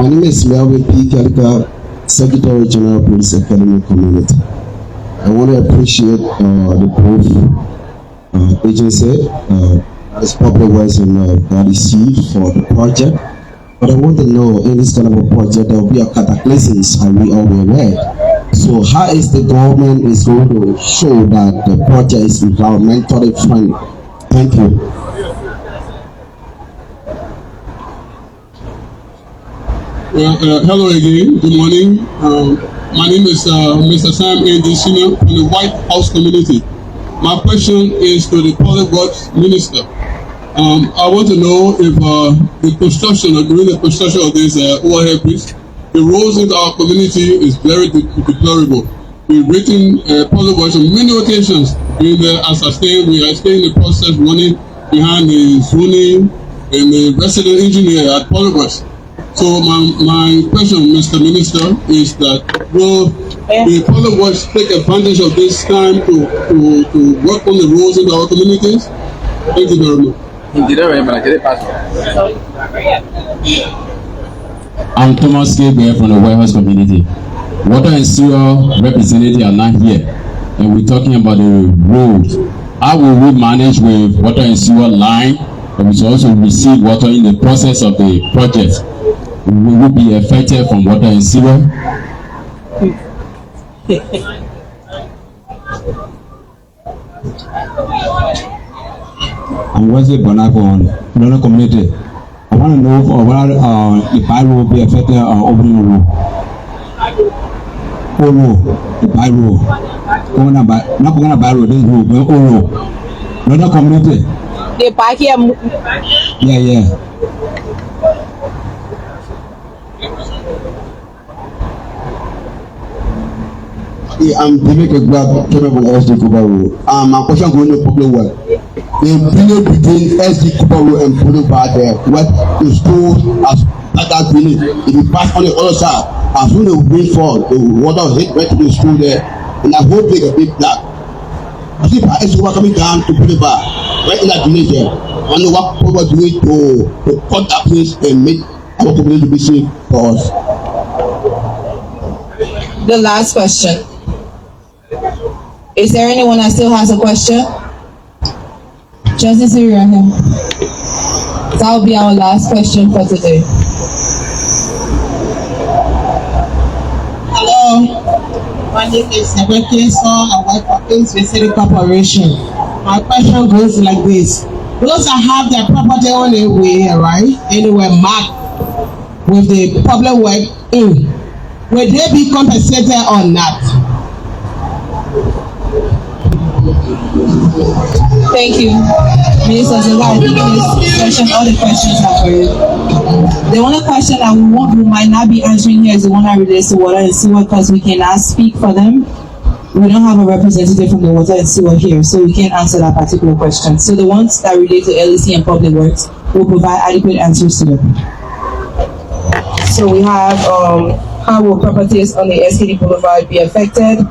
Speaker 4: My name is Melvin P. Kalika, Secretary General Police Academy Community. I want to appreciate the proof agency, as Public Works and LEC for the project. But I want to know, in this kind of a project, there will be a cataclysm, are we all aware? So how is the government is going to show that the project is environmentally friendly? Thank you.
Speaker 9: Hello again, good morning. My name is Mr. Sam A.D. Senior from the White House community. My question is to the Public Works Minister. I want to know if the construction, or during the construction of this overhead bridge, the roads in our community is very deplorable. we've written policy works on many occasions. As I say, we are staying in the process running behind the zoning and the resident engineer at Polybus. So my question, Mr. Minister, is that will the Polybus take advantage of this time to work on the roads in our communities? Thank you very much.
Speaker 12: I'm Thomas K. from the White House community. Water and sewer representatives are not here, and we're talking about the roads. How will we manage with water and sewer line, and we also receive water in the process of the project? Will we be affected from water and sewer?
Speaker 14: And what's it going on in the community? I want to know whether the bylaw will be affected opening the road. Oh no, the bylaw. Not going to bylaw this road, but oh no. Another community.
Speaker 3: The park here.
Speaker 14: Yeah.
Speaker 8: I'm David Kegba, Tubman SD Boulevard. My question going to public work. The village between SD Boulevard and Boulevard there, what the school has that village, if you pass on the other side, as soon as the rain fall, the water hit right to the school there, and I hope they get big black. I see it's coming down to Boulevard, right in that village there. I know what people do it to cut that place and make our community be safe for us.
Speaker 3: The last question. Is there anyone that still has a question? Justice right here. That will be our last question for today.
Speaker 11: Hello, my name is Liberia Electricity Cooperation. My question goes like this. Those that have their property on the way, right? Anywhere marked with the public work in, will they be compensated or not?
Speaker 3: Thank you, Minister Zula. I think in this session all the questions are for you. The only question that we might not be answering here is the one that relates to water and sewer, because we cannot speak for them. We don't have a representative from the water and sewer here, so we can't answer that particular question. So the ones that relate to LEC and public works will provide adequate answers to them. So we have how will properties on the SKD Boulevard be affected?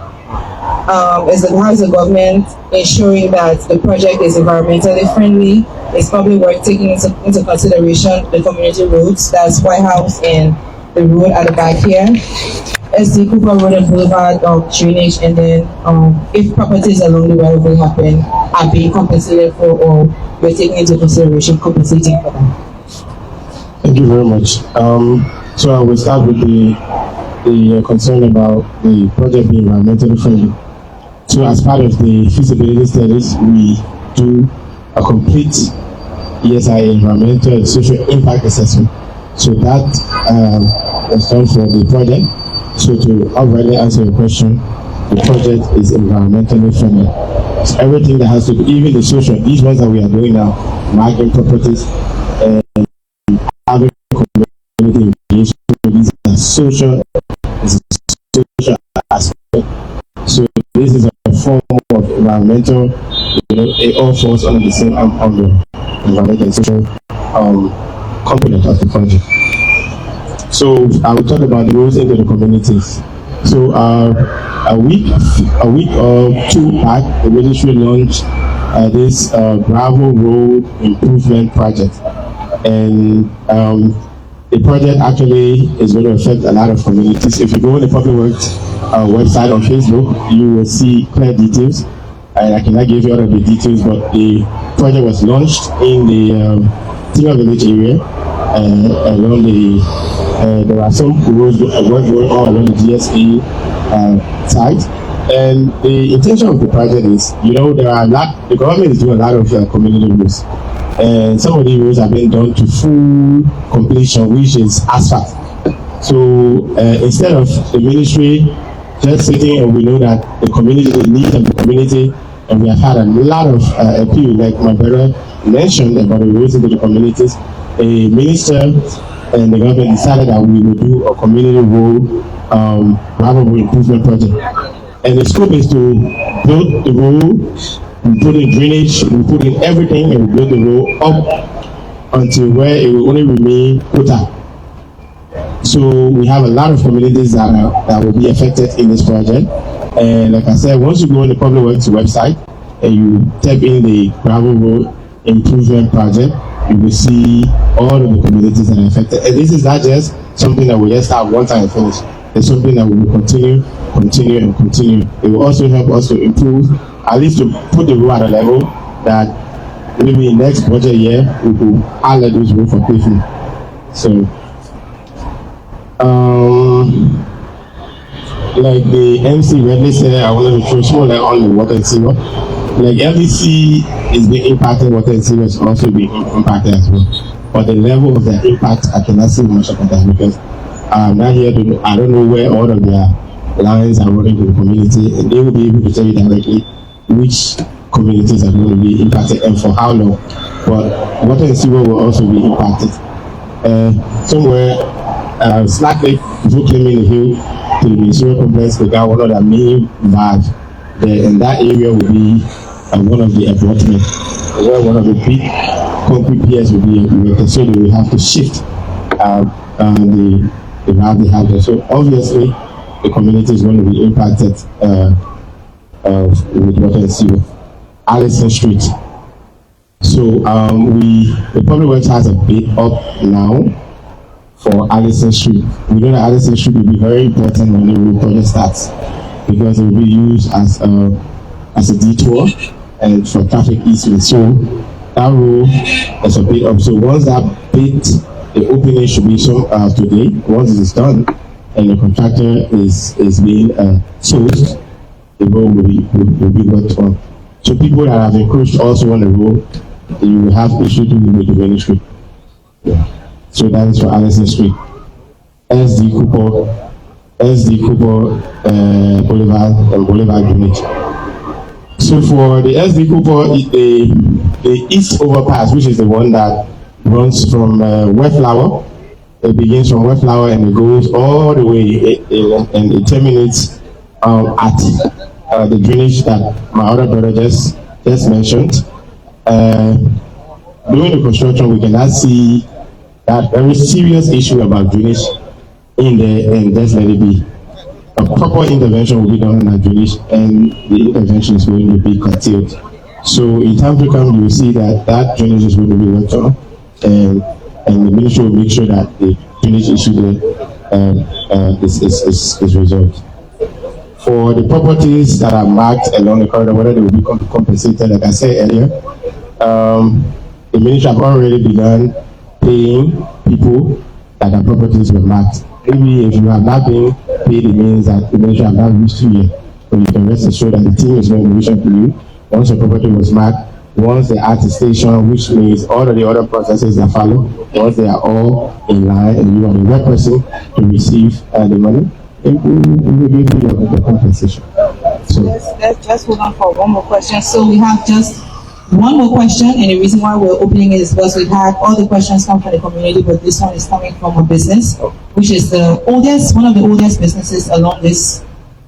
Speaker 3: How is the government ensuring that the project is environmentally friendly? Is public work taking into consideration the community roads? That's White House and the road at the back here. SD Cooper Road and Boulevard drainage, and then if properties along the right of way happen are being compensated for, or we're taking into consideration compensating for them.
Speaker 6: Thank you very much. So I will start with the concern about the project being environmentally friendly. So as part of the feasibility studies, we do a complete ESI, environmental and social impact assessment. So that is done for the project. So to already answer your question, the project is environmentally friendly. So everything that has to do, even the social, these ones that we are doing now, marking properties and having community engagement, these are social aspect. So this is a form of environmental, it all falls under the same umbrella, environmental and social component of the project. So I will talk about the roads into the communities. So a week or two back, the ministry launched this gravel road improvement project, and the project actually is going to affect a lot of communities. If you go on the Public Works website on Facebook, you will see clear details. And I cannot give you all of the details, but the project was launched in the Tubman Village area, along there are some roads work going on along the GSA site. And the intention of the project is, the government is doing a lot of community roads. And some of the roads have been done to full completion, which is asphalt. So instead of the ministry just sitting, and we know that the community, the needs of the community, and we have had a lot of appeal, like my brother mentioned about the roads into the communities. A minister and the government decided that we will do a community road gravel improvement project. And the scope is to build the road, we put in drainage, we put in everything, and we build the road up until where it will only remain quota. So we have a lot of communities that will be affected in this project. And like I said, once you go on the Public Works website and you type in the gravel road improvement project, you will see all of the communities that are affected. And this is not just something that we just have one time and finish. It's something that we will continue. It will also help us to improve, at least to put the road at a level that maybe next budget year we will highlight those roads for paving. So like the MC rightly said, I wanted to throw small light on the water and sewer. Like LEC is being impacted, water and sewer is also being impacted as well. But the level of their impact, I cannot say much about that because I'm not here to, I don't know where all of their lines are running to the community, and they will be able to tell you directly which communities are going to be impacted and for how long. But water and sewer will also be impacted. Somewhere, slightly before climbing the hill to the ministerial complex, we got one of the main valves there, and that area will be one of the abutments where one of the big concrete piers will be erected, so they will have to shift the valve they have there. So obviously, the community is going to be impacted with water and sewer. Allison Street. So the Public Works has a bid up now for Allison Street. We know that Allison Street will be very important when the road project starts because it will be used as a detour and for traffic easement. So that road is a bid up. So once that bid, the opening should be today. Once it is done and the contractor is being sourced, the road will be worked on. So people that have encroached also on the road, you will have issues with the ministry. Yeah. So that is for Allison Street. SD Cooper Boulevard and Boulevard Unit. So for the SD Cooper, the east overpass, which is the one that runs from Westflower. It begins from Westflower and it goes all the way and it terminates at the drainage that my other brother just mentioned. During the construction, we cannot see that very serious issue about drainage in there, and just let it be. A proper intervention will be done in that drainage, and the intervention is going to be curtailed. So in time to come, you will see that drainage is going to be worked on, and the ministry will make sure that the drainage issue there is resolved. For the properties that are marked along the corridor, whether they will be compensated, like I said earlier, the ministry have already begun paying people that their properties were marked. Maybe if you have not been paid, it means that the ministry have not reached you yet. But you can rest assured that the team is going to reach out to you once your property was marked, once the attestation, which means all of the other processes that follow, once they are all in line and you are the right person to receive the money, we will give you the compensation. So
Speaker 3: let's just hold on for one more question. So we have just one more question, and the reason why we're opening it is because we had all the questions come from the community, but this one is coming from a business, which is one of the oldest businesses along this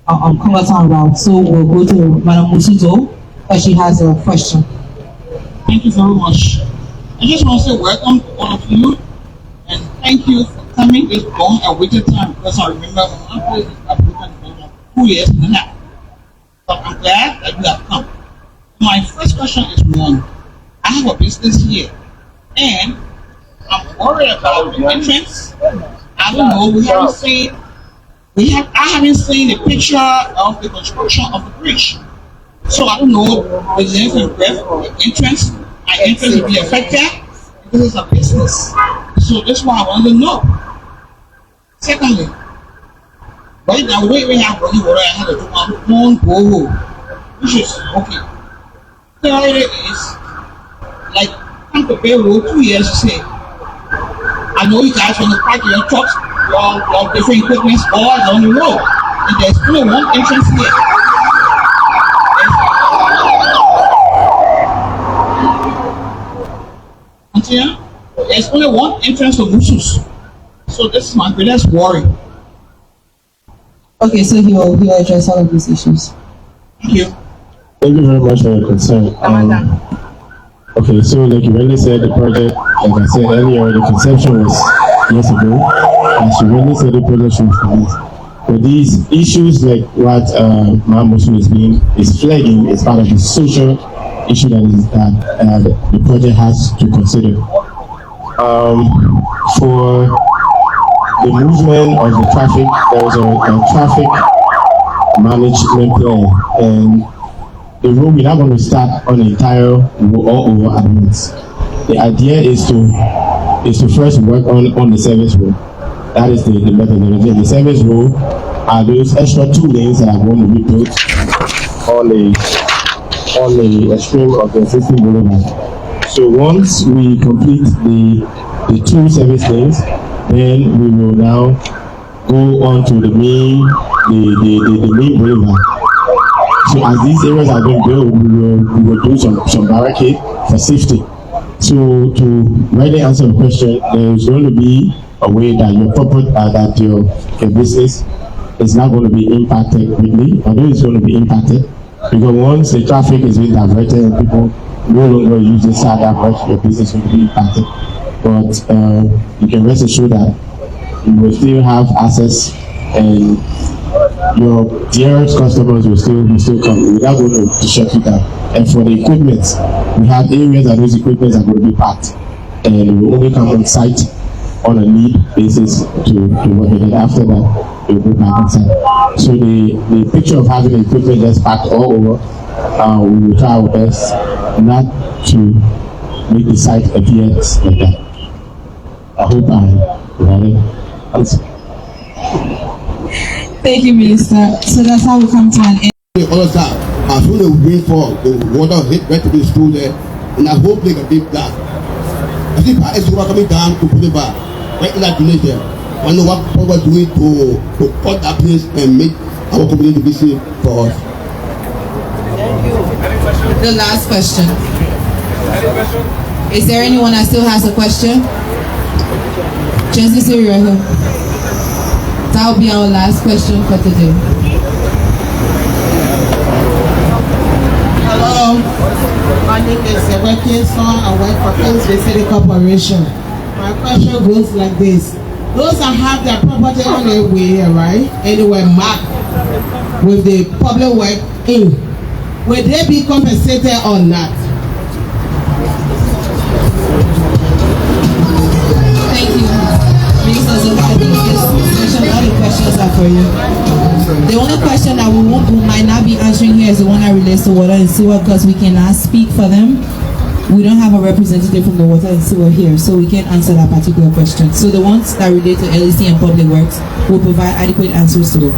Speaker 3: Congertown route. So we'll go to Madam Musuzo, but she has a question.
Speaker 11: Thank you very much. I just want to say welcome to all of you, and thank you for coming. It's long awaited time because I remember when my place is approved for 2 years and a half. But I'm glad that you have come. My first question is one. I have a business here, and I'm worried about the entrance. I don't know. I haven't seen the picture of the construction of the bridge. So I don't know the length and breadth of the entrance. My entrance will be affected because it's a business. So that's why I want to know. Secondly, right now we have running water. I have to do my own borehole, which is okay. Third is like come to Bay Road 2 years to say. I know you guys want to park your trucks, your different equipment all along the road, and there's only one entrance here. There's only one entrance to Musus. So this is my greatest worry.
Speaker 3: Okay, so he will address all of these issues.
Speaker 10: Thank you.
Speaker 6: Thank you very much for your concern. Okay, so like you really said, the project, like I said earlier, the conception was years ago, and she really said the project should be. But these issues, like what Mamusu is flagging, is part of the social issue that the project has to consider. For the movement of the traffic, there was a traffic management plan, and the road we're not going to start on the entire all over at once. The idea is to first work on the service road. That is the methodology. The service road are those extra 2 lanes that are going to be built on the extreme of the existing boulevard. So once we complete the 2 service lanes, then we will now go on to the main boulevard. So as these areas are being built, we will do some barricade for safety. So to rightly answer the question, there is going to be a way that your business is not going to be impacted greatly, although it's going to be impacted, because once the traffic is being diverted and people no longer use this side that much, your business will be impacted. But you can rest assured that you will still have access, and your dearest customers will still come. We're not going to shut you down. And for the equipment, we have areas that those equipment are going to be packed, and we will only come on site on a need basis to work with it. After that, we will go back inside. So the picture of having the equipment just packed all over, we will try our best not to make the site appear like that. I hope I provided answer.
Speaker 3: Thank you, Minister. So that's how we come to an end.
Speaker 15: All of that, as soon as we rainfall, the water hit right to the school there, and I hope they can dig that. I think it's coming down to put it back, right in that village there. I know what we're doing to cut that place and make our community be safe for us.
Speaker 3: Thank you. The last question. Is there anyone that still has a question? Justice Uriah. That will be our last question for today.
Speaker 11: Hello, my name is Liberia I work for Liberia Electricity Cooperation. My question goes like this. Those that have their property on their way, right, and they were marked with the public work in, will they be compensated or not?
Speaker 3: Thank you. Minister, so I think this session, all the questions are for you. The only question that we might not be answering here is the one that relates to water and sewer, because we cannot speak for them. We don't have a representative from the water and sewer here, so we can't answer that particular question. So the ones that relate to LEC and public works will provide adequate answers to them.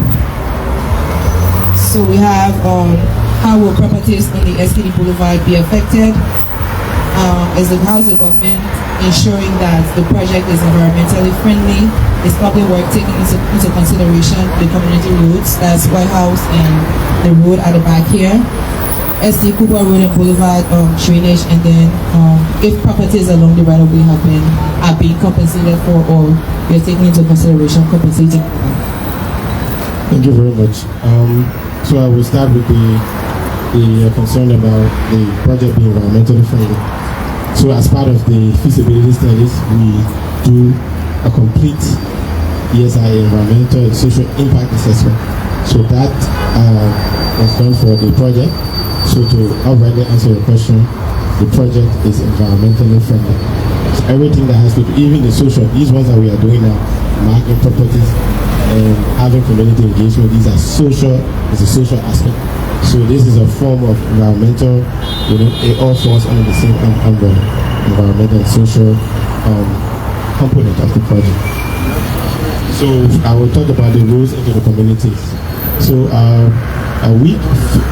Speaker 3: So we have how will properties on the STD Boulevard be affected? How's the government ensuring that the project is environmentally friendly? Is public work taking into consideration the community roads, that's White House and the road at the back here? SD Cooper Road and Boulevard drainage, and then if properties along the right-of-way are being compensated for, or you're taking into consideration compensating.
Speaker 6: Thank you very much. So I will start with the concern about the project being environmentally friendly. So as part of the feasibility studies, we do a complete ESI, environmental and social impact assessment. So that was done for the project. So to outrightly answer your question, the project is environmentally friendly. So everything that has to do, even the social, these ones that we are doing now, marking properties and having community engagement, these are social, it's a social aspect. So this is a form of environmental, it all falls under the same umbrella, environmental and social component of the project. So I will talk about the roads into the communities. So a week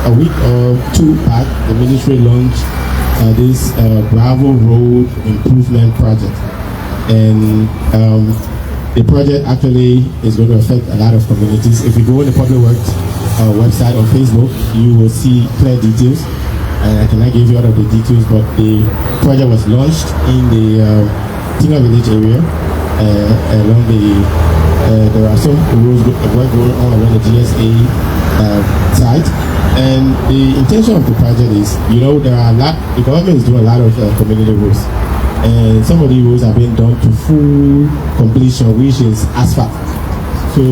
Speaker 6: or two back, the ministry launched this gravel road improvement project, and the project actually is going to affect a lot of communities. If you go on the public works website on Facebook, you will see clear details, and I cannot give you all of the details, but the project was launched in the Tinga village area, along the. There are some roads work going on around the GSA site, and the intention of the project is, there are the government is doing a lot of community roads, and some of the roads are being done to full completion, which is asphalt. So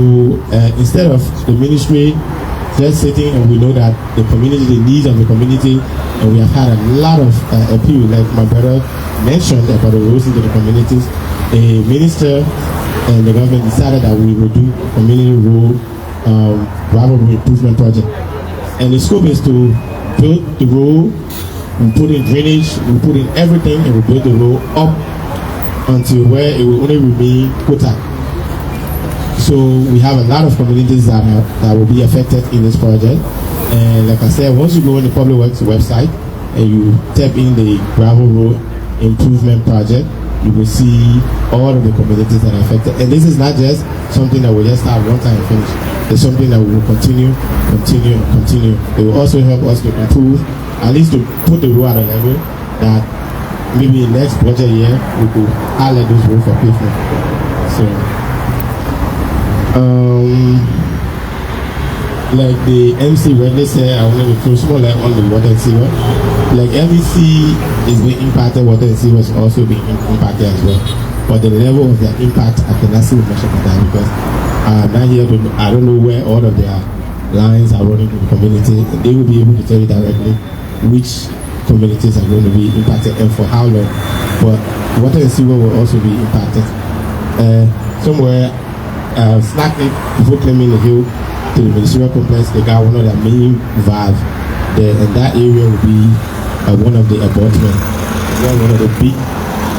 Speaker 6: instead of the ministry just sitting, and we know that the community, the needs of the community, and we have had a lot of appeal, like my brother mentioned about the roads into the communities. The minister and the government decided that we will do community road gravel improvement project, and the scope is to build the road, we put in drainage, we put in everything, and we build the road up until where it will only remain quota. So we have a lot of communities that will be affected in this project, and like I said, once you go on the Public Works website and you tap in the gravel road improvement project, you will see all of the communities that are affected. And this is not just something that we just start one time and finish. It's something that we will continue. It will also help us to improve, at least to put the road at a level that maybe next budget year we could highlight those roads for pavement. So, like the MC Redley said, I wanted to throw small light on the water and sewer. Like LEC is being impacted, water and sewer is also being impacted as well. But the level of their impact, I cannot see much of that because not here. I don't know where all of their lines are running to the community. They will be able to tell you directly which communities are going to be impacted and for how long. But water and sewer will also be impacted. Somewhere, slightly before climbing the hill to the ministerial complex, they got one of their main valve there, and that area will be one of the abutments. One of the big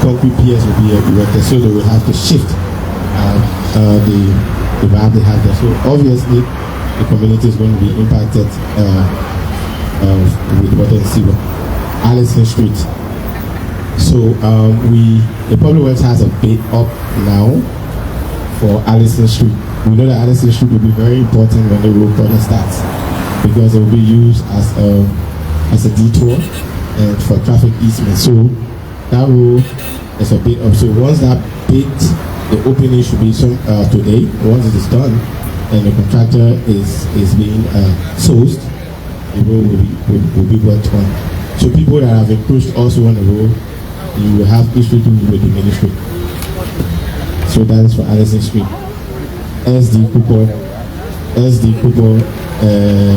Speaker 6: concrete piers will be erected, so they will have to shift the valve they have there. So obviously, the community is going to be impacted with water and sewer. Allison Street. So the Public Works has a bid up now for Allison Street. We know that Allison Street will be very important when the road project starts because it will be used as a detour and for traffic easement. So that road is a bit up. So once that bid, the opening should be today. Once it is done and the contractor is being sourced, the road will be worked on. So people that have encroached also on the road, you will have issue with the ministry. So that is for Allison Street. SD Cooper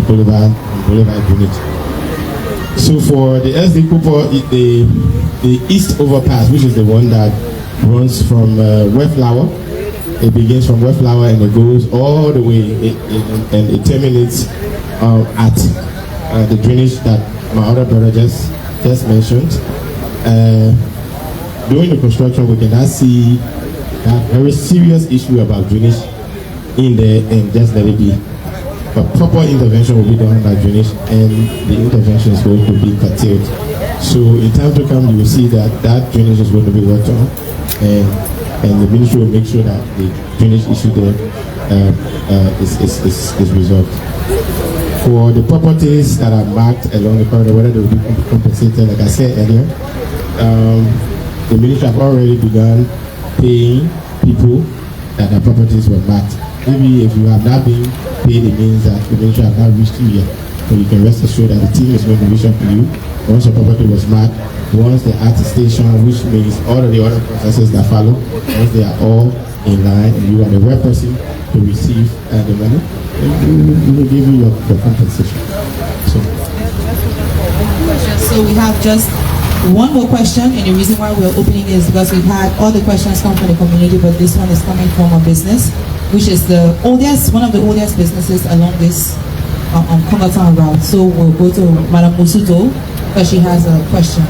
Speaker 6: Boulevard unit. So for the SD Cooper, the east overpass, which is the one that runs from Westflower, it begins from Westflower and it goes all the way and it terminates at the drainage that my other brother just mentioned. During the construction, we cannot see that very serious issue about drainage in there and just let it be. But proper intervention will be done by drainage and the intervention is going to be curtailed. So in time to come, you will see that drainage is going to be worked on and the ministry will make sure that the drainage issue there is resolved. For the properties that are marked along the corridor, whether they will be compensated, like I said earlier, the ministry have already begun paying people that their properties were marked. Maybe if you have not been paid, it means that the ministry have not reached you yet. So you can rest assured that the team is going to reach out to you once your property was marked, once the attestation, which means all of the other processes that follow, once they are all in line and you are the right person to receive the money, we will give you your compensation.
Speaker 3: So we have just one more question, and the reason why we're opening is because we've had all the questions come from the community, but this one is coming from a business, which is one of the oldest businesses along this Congotown route. So we'll go to Madam Musuto because she has a question.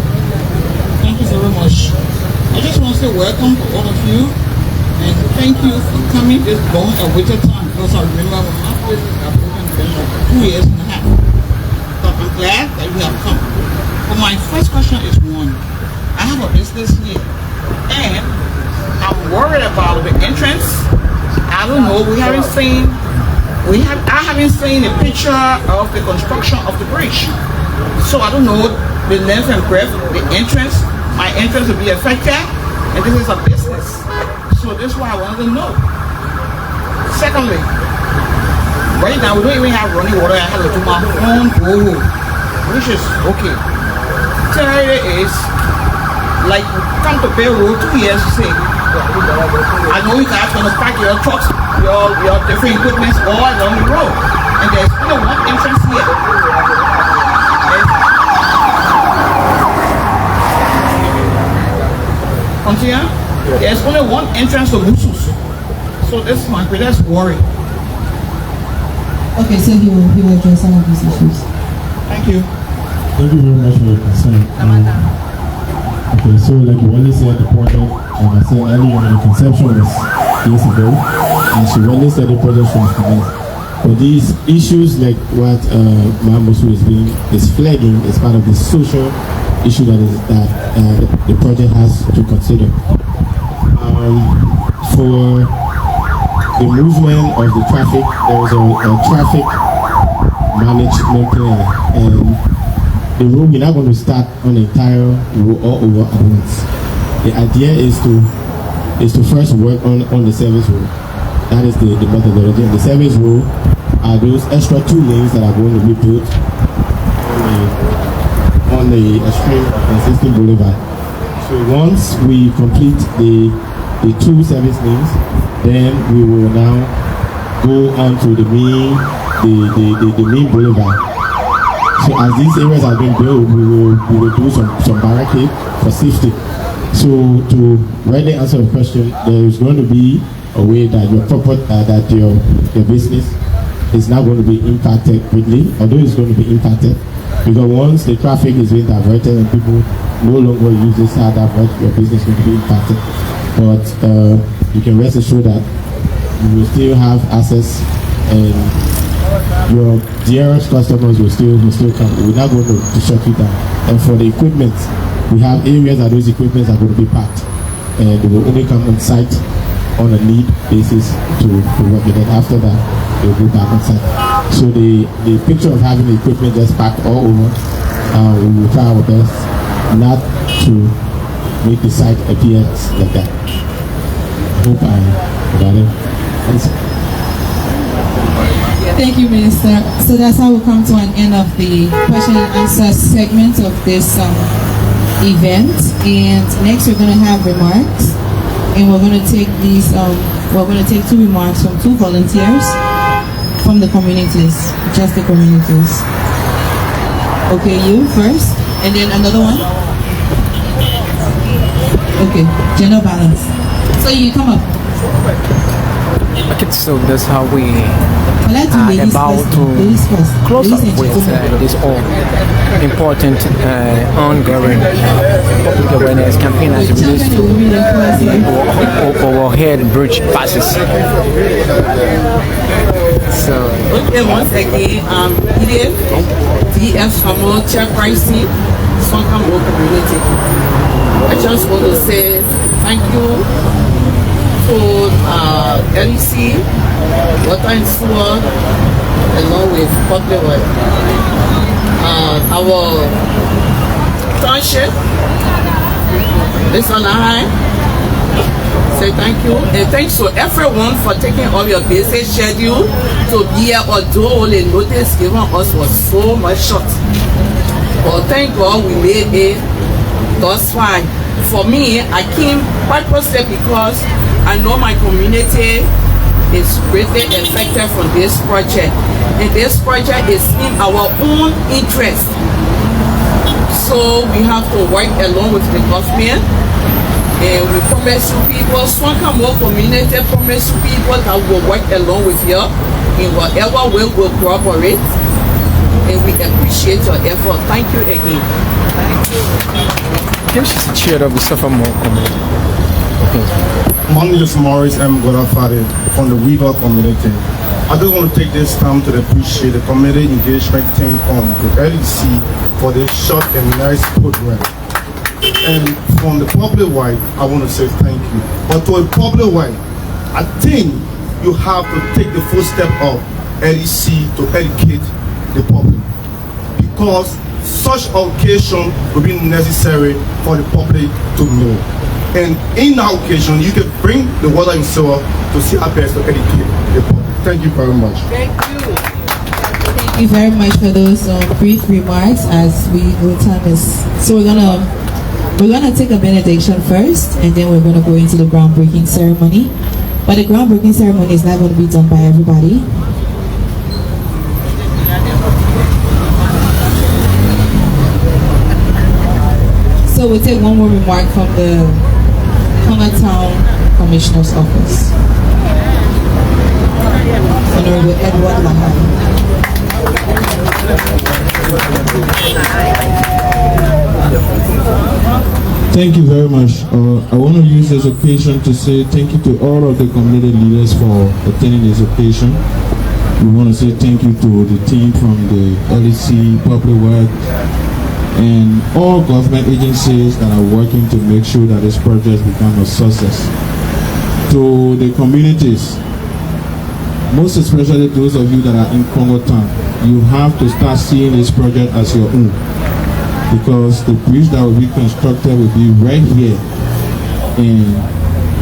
Speaker 11: Thank you very much. I just want to say welcome to all of you, and thank you for coming this long awaited time, because I remember when my business got broken for 2 years and a half. But I'm glad that you have come. But my first question is one. I have a business here, and I'm worried about the entrance. I don't know. I haven't seen a picture of the construction of the bridge, so I don't know the length and breadth. The entrance, my entrance will be affected, and this is a business. So this is what I wanted to know. Secondly, right now we don't even have running water. I have to do my own borehole, which is okay. Third is, like, come to pay road 2 years, you say, I know you guys gonna park your trucks, your different equipment all along the road, and there's only one entrance here. Continue. There's only one entrance to Musus. So this is my greatest worry.
Speaker 3: Okay, so he will address some of these issues.
Speaker 11: Thank you.
Speaker 6: Thank you very much for your concern. Okay, so like you already said, the project, I said earlier, the conception was years ago, and she already said the project was commenced. But these issues, like what Mamusu is flagging, is part of the social issue that the project has to consider. For the movement of the traffic, there is a traffic management plan, and the road, we're not going to start on the entire road all over at once. The idea is to first work on the service road. That is the methodology. And the service road are those extra 2 lanes that are going to be built on the extreme of existing boulevard. So once we complete the 2 service lanes, then we will now go on to the main boulevard. So as these areas are being built, we will do some barricade for safety. So to rightly answer the question, there is going to be a way that your business is not going to be impacted greatly, although it's going to be impacted, because once the traffic is being diverted and people no longer use this side, your business is going to be impacted. But you can rest assured that you will still have access, and your dearest customers will still come. We're not going to shut you down. And for the equipment, we have areas that those equipments are going to be packed, and they will only come on site on a need basis to work with it. After that, they'll go back on site. So the picture of having the equipment just packed all over, we will try our best not to make the site appear like that. Hope I got it.
Speaker 3: Thank you, Minister. So that's how we come to an end of the question and answer segment of this event. And next we're going to have remarks. And we're going to take these, we're going to take 2 remarks from 2 volunteers from the communities, just the communities. Okay, you first, and then another one. Okay, gender balance. So you come up.
Speaker 16: Okay, so that's how we
Speaker 3: are
Speaker 16: about to close up with this all important ongoing public awareness campaign as it relates to overhead bridge passes. So
Speaker 11: okay, once again, Edith, DF Samo, Chairperson, Swankamo community. I just want to say thank you to LEC, Water and Sewer, along with Public Works. Our township, Mr. Nahai, say thank you. And thanks to everyone for taking all your busy schedule to be here, although the notice given us was so much short. But thank God we made it thus far. For me, I came purposely because I know my community is greatly affected from this project. And this project is in our own interest. So we have to work along with the government. And we promise you people, Swankamo community promise you people that we will work along with you in whatever way we will cooperate. And we appreciate your effort. Thank you again.
Speaker 16: Can you share up with more community?
Speaker 17: My name is Morris M. Godafari from the Weaver community. I just want to take this time to appreciate the community engagement team from the LEC for this short and nice program. And from the public wide, I want to say thank you. But to a public wide, I think you have to take the full step of LEC to educate the public. Because such occasion will be necessary for the public to know. And in that occasion, you can bring the water and sewer to see how best to educate the public. Thank you very much.
Speaker 3: Thank you. Thank you very much for those brief remarks. As we go, time is so we're gonna take a benediction first, and then we're gonna go into the groundbreaking ceremony. But the groundbreaking ceremony is not going to be done by everybody. So we'll take one more remark from the Congo Town Commissioner's Office. Honorable Edward Lahari.
Speaker 6: Thank you very much. I want to use this occasion to say thank you to all of the community leaders for attending this occasion. We want to say thank you to the team from the LEC, Public Works, and all government agencies that are working to make sure that this project becomes a success. To the communities, most especially those of you that are in Congo Town, you have to start seeing this project as your own, because the bridge that will be constructed will be right here, and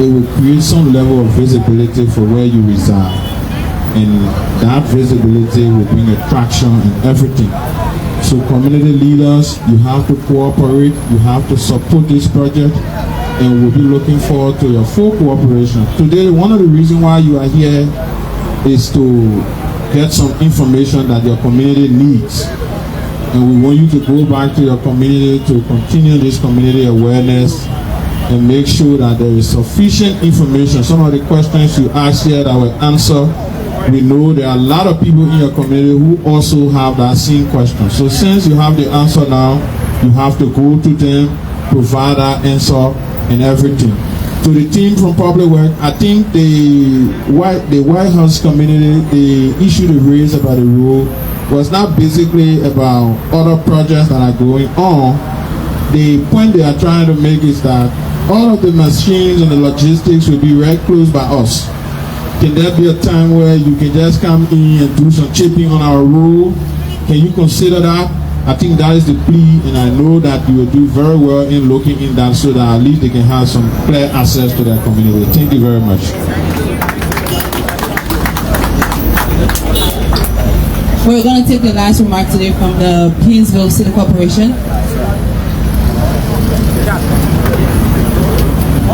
Speaker 6: it will create some level of visibility for where you reside, and that visibility will bring attraction and everything. So community leaders, you have to cooperate, you have to support this project, and we'll be looking forward to your full cooperation. Today, one of the reasons why you are here is to get some information that your community needs. And we want you to go back to your community to continue this community awareness and make sure that there is sufficient information. Some of the questions you asked here that will answer, we know there are a lot of people in your community who also have that same question. So since you have the answer now, you have to go to them, provide that answer and everything. To the team from Public Works, I think the White House community, the issue they raised about the road was not basically about other projects that are going on. The point they are trying to make is that all of the machines and the logistics will be right close by us. Can there be a time where you can just come in and do some chipping on our road? Can you consider that? I think that is the plea, and I know that you will do very well in looking in that so that at least they can have some clear access to their community. Thank you very much.
Speaker 3: We're going to take the last remark today from the Painesville City Corporation.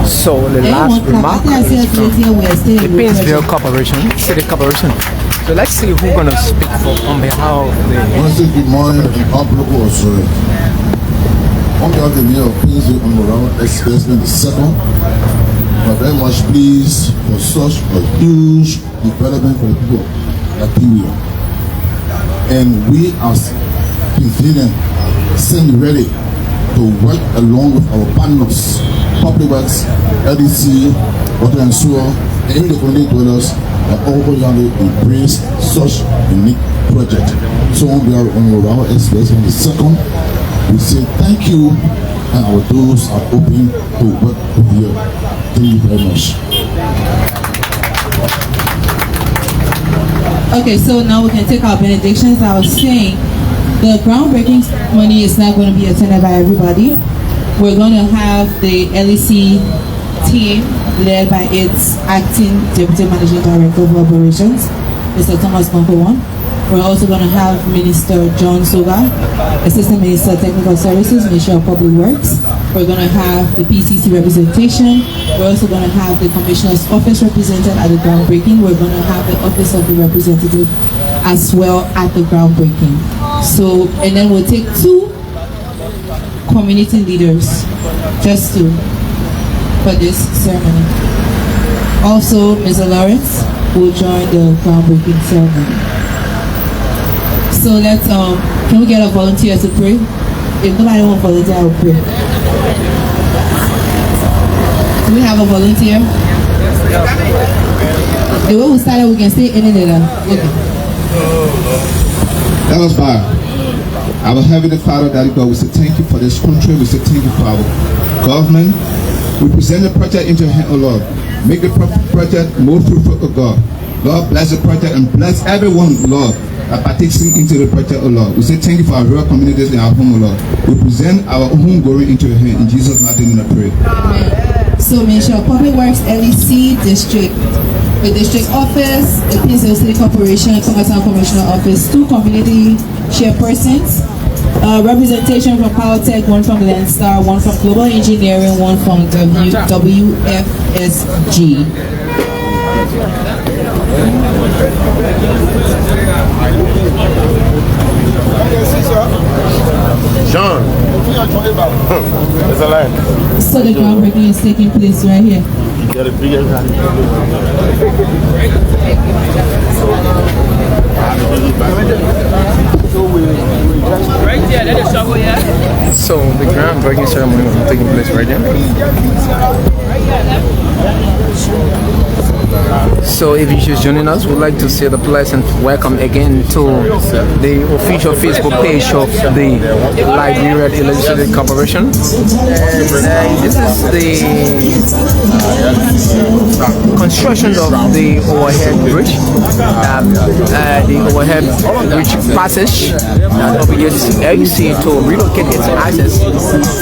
Speaker 16: So the last remark is from the Painesville Corporation, City Corporation. So let's see who's going to speak on behalf of the...
Speaker 18: Good morning and public also. On behalf of the mayor of Painesville and Monrovia, ex-president the second, we're very much pleased for such a huge development for the people of Liberia. And we as Painesvillians stand ready to work along with our partners, Public Works, LEC, Water and Sewer, and even the community dwellers that all young embrace such unique project. So on behalf of our ex-president the second, we say thank you, and our doors are open to work with you. Thank you very much.
Speaker 3: Okay, so now we can take our benedictions. I was saying the groundbreaking ceremony is not going to be attended by everybody. We're going to have the LEC team led by its acting Deputy Managing Director of Operations, Mr. Thomas Bonkowon. We're also going to have Minister John Soga, Assistant Minister of Technical Services, Ministry of Public Works. We're going to have the PCC representation. We're also going to have the Commissioner's Office represented at the groundbreaking. We're going to have the Office of the Representative as well at the groundbreaking. So, and then we'll take 2 community leaders just for this ceremony. Also, Mr. Lawrence will join the groundbreaking ceremony. So let's, can we get a volunteer to pray? If nobody wants to volunteer, I will pray. Do we have a volunteer? The way we started, we can stay in it. Okay.
Speaker 19: Let us bow. Our Heavenly Father, Daddy God, we say thank you for this country. We say thank you for our government. We present the project into your hand, O Lord. Make the project more fruitful, O God. Lord, bless the project and bless everyone, Lord, that participating into the project, oh Lord. We say thank you for our rural communities in our home, oh Lord. We present our home glory into your hand. In Jesus' mighty name I pray.
Speaker 3: Amen. So make sure Public Works LEC District, the district office, the Liberia Electricity Cooperation, Commercial Commissioner Office, 2 community chairpersons, representation from Powertech, 1 from Landstar, 1 from Global Engineering, 1 from WFSG.
Speaker 1: John, there's a line.
Speaker 3: So the groundbreaking is taking place right here.
Speaker 1: Get a bigger
Speaker 16: right there, that is shovel, yeah. So the groundbreaking ceremony will be taking place right there. So if you're just joining us, we'd like to say the pleasant welcome again to the official Facebook page of the Liberia Electricity Cooperation. And this is the construction of the overhead bridge, the overhead bridge passage obligates LEC to relocate its access,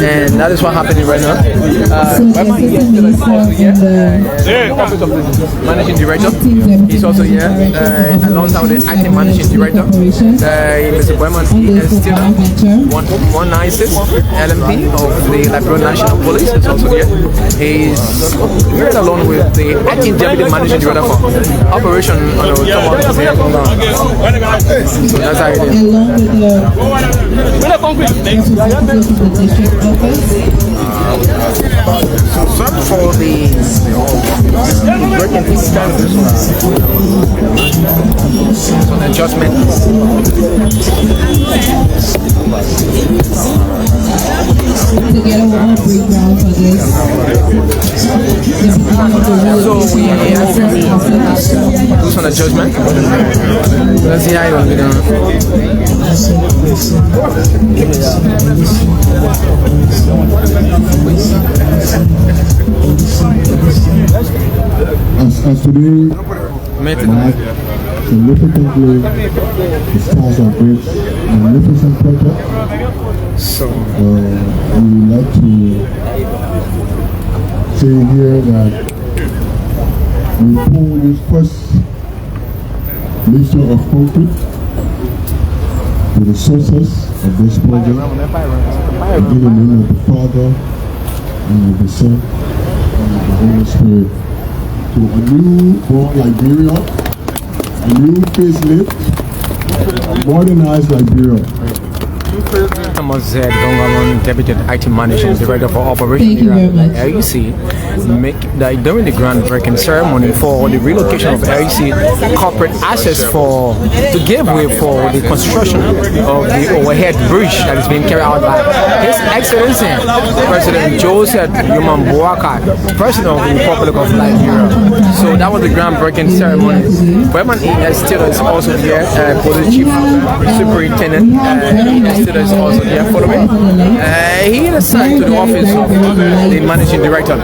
Speaker 16: and that is what happening right now. Office of the Managing Director, he's also here, alongside the acting Managing Director, Mr. Boyman is still 196 LMP of the Liberia National Police is also here. He's right along with the acting Deputy Managing Director for Operation on the So that's how it is. So for the working things down this one. So the adjustment.
Speaker 3: To get a whole breakdown for this.
Speaker 16: So we have to do some adjustment. Let's see how it will be done.
Speaker 13: As today marked significantly the start of this magnificent project,
Speaker 16: so
Speaker 13: we would like to say here that we pull this first mixture of concrete to the sources of this project, in the name of the Father and of the Son and of the Holy Spirit, to a new born Liberia, a new facelift, a modernized Liberia.
Speaker 16: Thomas Z. Dongamon, Deputy IT Managing Director for Operation LEC, during the groundbreaking ceremony for the relocation of LEC corporate assets to give way for the construction of the overhead bridge that is being carried out by His Excellency President Joseph Tubman Boulevard, President of the Republic of Liberia. So that was the groundbreaking ceremony. Berman E.S. Taylor is also here, Police Chief Superintendent. Taylor is also here following. He is assigned to the office of the Managing Director.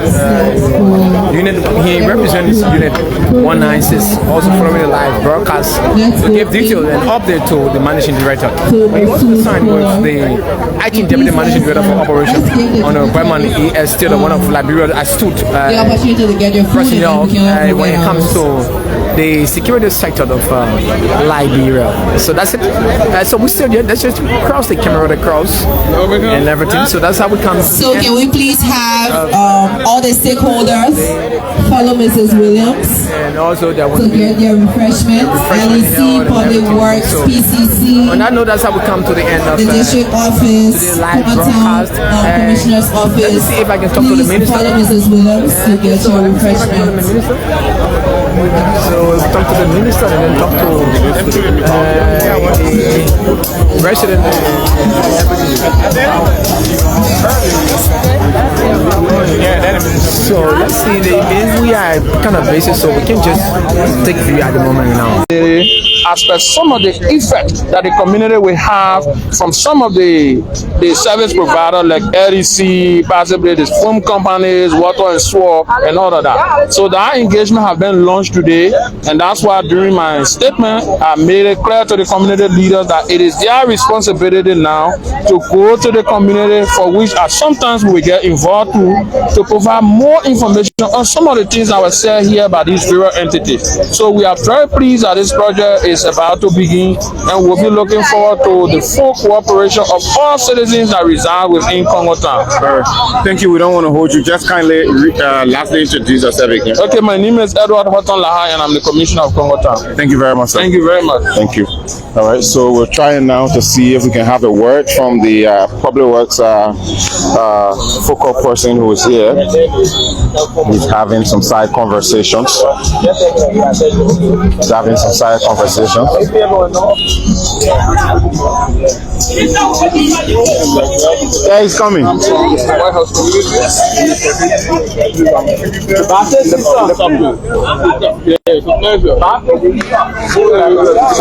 Speaker 16: He represents Unit 196, also following the live broadcast to give details and update to the Managing Director. He was assigned with the acting Deputy Managing Director for Operation on Berman E.S. Taylor, one of Liberia's astute personnel when it comes to the security sector of Liberia. So that's it. So we still here. Let's just cross the camera across and everything. So that's how we come.
Speaker 3: So can we please have all the stakeholders follow Mrs. Williams
Speaker 16: and also there
Speaker 3: to get their refreshments. LEC, Public Works, PCC.
Speaker 16: And I know that's how we come to the end of
Speaker 3: the district office,
Speaker 16: broadcast,
Speaker 3: Commissioner's office.
Speaker 16: Let me see if I can talk to the minister.
Speaker 3: Follow Mrs. Williams to get your refreshments.
Speaker 16: So we'll talk to the minister and then talk to resident. So let's see, we are kind of busy, so we can just take view at the moment now.
Speaker 20: as per some of the effects that the community will have from some of the service providers like LEC, possibly the foam companies, water and sewer, and all of that. So that engagement has been launched today, and that's why during my statement, I made it clear to the community leaders that it is their responsibility now to go to the community, for which sometimes we will get involved to provide more information on some of the things that were said here by these various entities. So we are very pleased that this project is about to begin, and we'll be looking forward to the full cooperation of all citizens that reside within Congo Town.
Speaker 1: Thank you. We don't want to hold you. Just kindly lastly introduce yourself again.
Speaker 20: Okay, my name is Edward Horton Lahai, and I'm the Commissioner of Congo Town.
Speaker 1: Thank you very much, sir.
Speaker 20: Thank you very much.
Speaker 1: Thank you. All right, so we're trying now to see if we can have a word from the Public Works focal person who is here. He's having some side conversations. Yeah, he's coming. So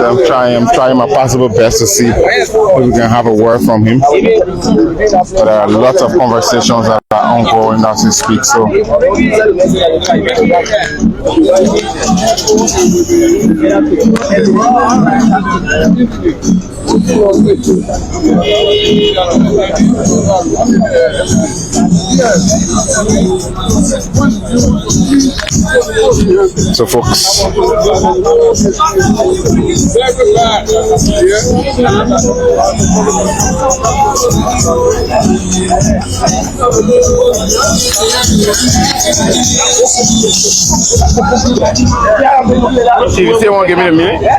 Speaker 1: I'm trying my possible best to see if we can have a word from him. But there are lots of conversations that are ongoing as we speak. So folks, you still want to give me a minute? Yeah.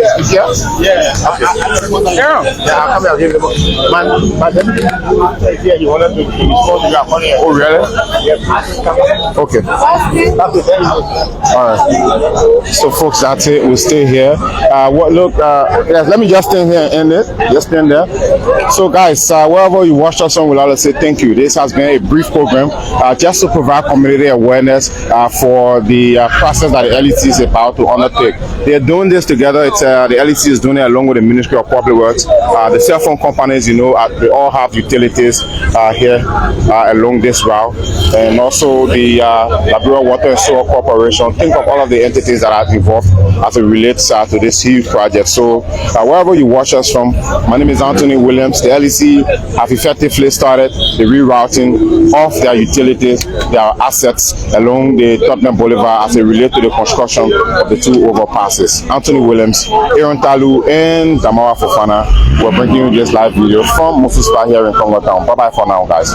Speaker 1: Okay. Yeah, I'll come here. I'll give you the man. Yeah, you wanted to respond to that money. Oh, really? Okay. All right. So, folks, that's it. We'll stay here. Yes, let me just stand here and end it. Just stand there. So, guys, wherever you watched us on, we'll always say thank you. This has been a brief program just to provide community awareness for the process that the LEC is about to undertake. They're doing this together. It's the LEC is doing it along with the Ministry of Public Works. The cell phone companies, they all have utilities here along this route, and also the Liberia Water and Sewer Corporation. Think of all of the entities that are involved as it relates to this huge project. So wherever you watch us from, my name is Anthony Williams. The LEC have effectively started the rerouting of their utilities, their assets along the Tubman Boulevard as it relates to the construction of the two overpasses. Anthony Williams, Aaron Talu, and Damawa Fofana were bringing you this live video from Moses here in Congo Town. Bye bye for now, guys.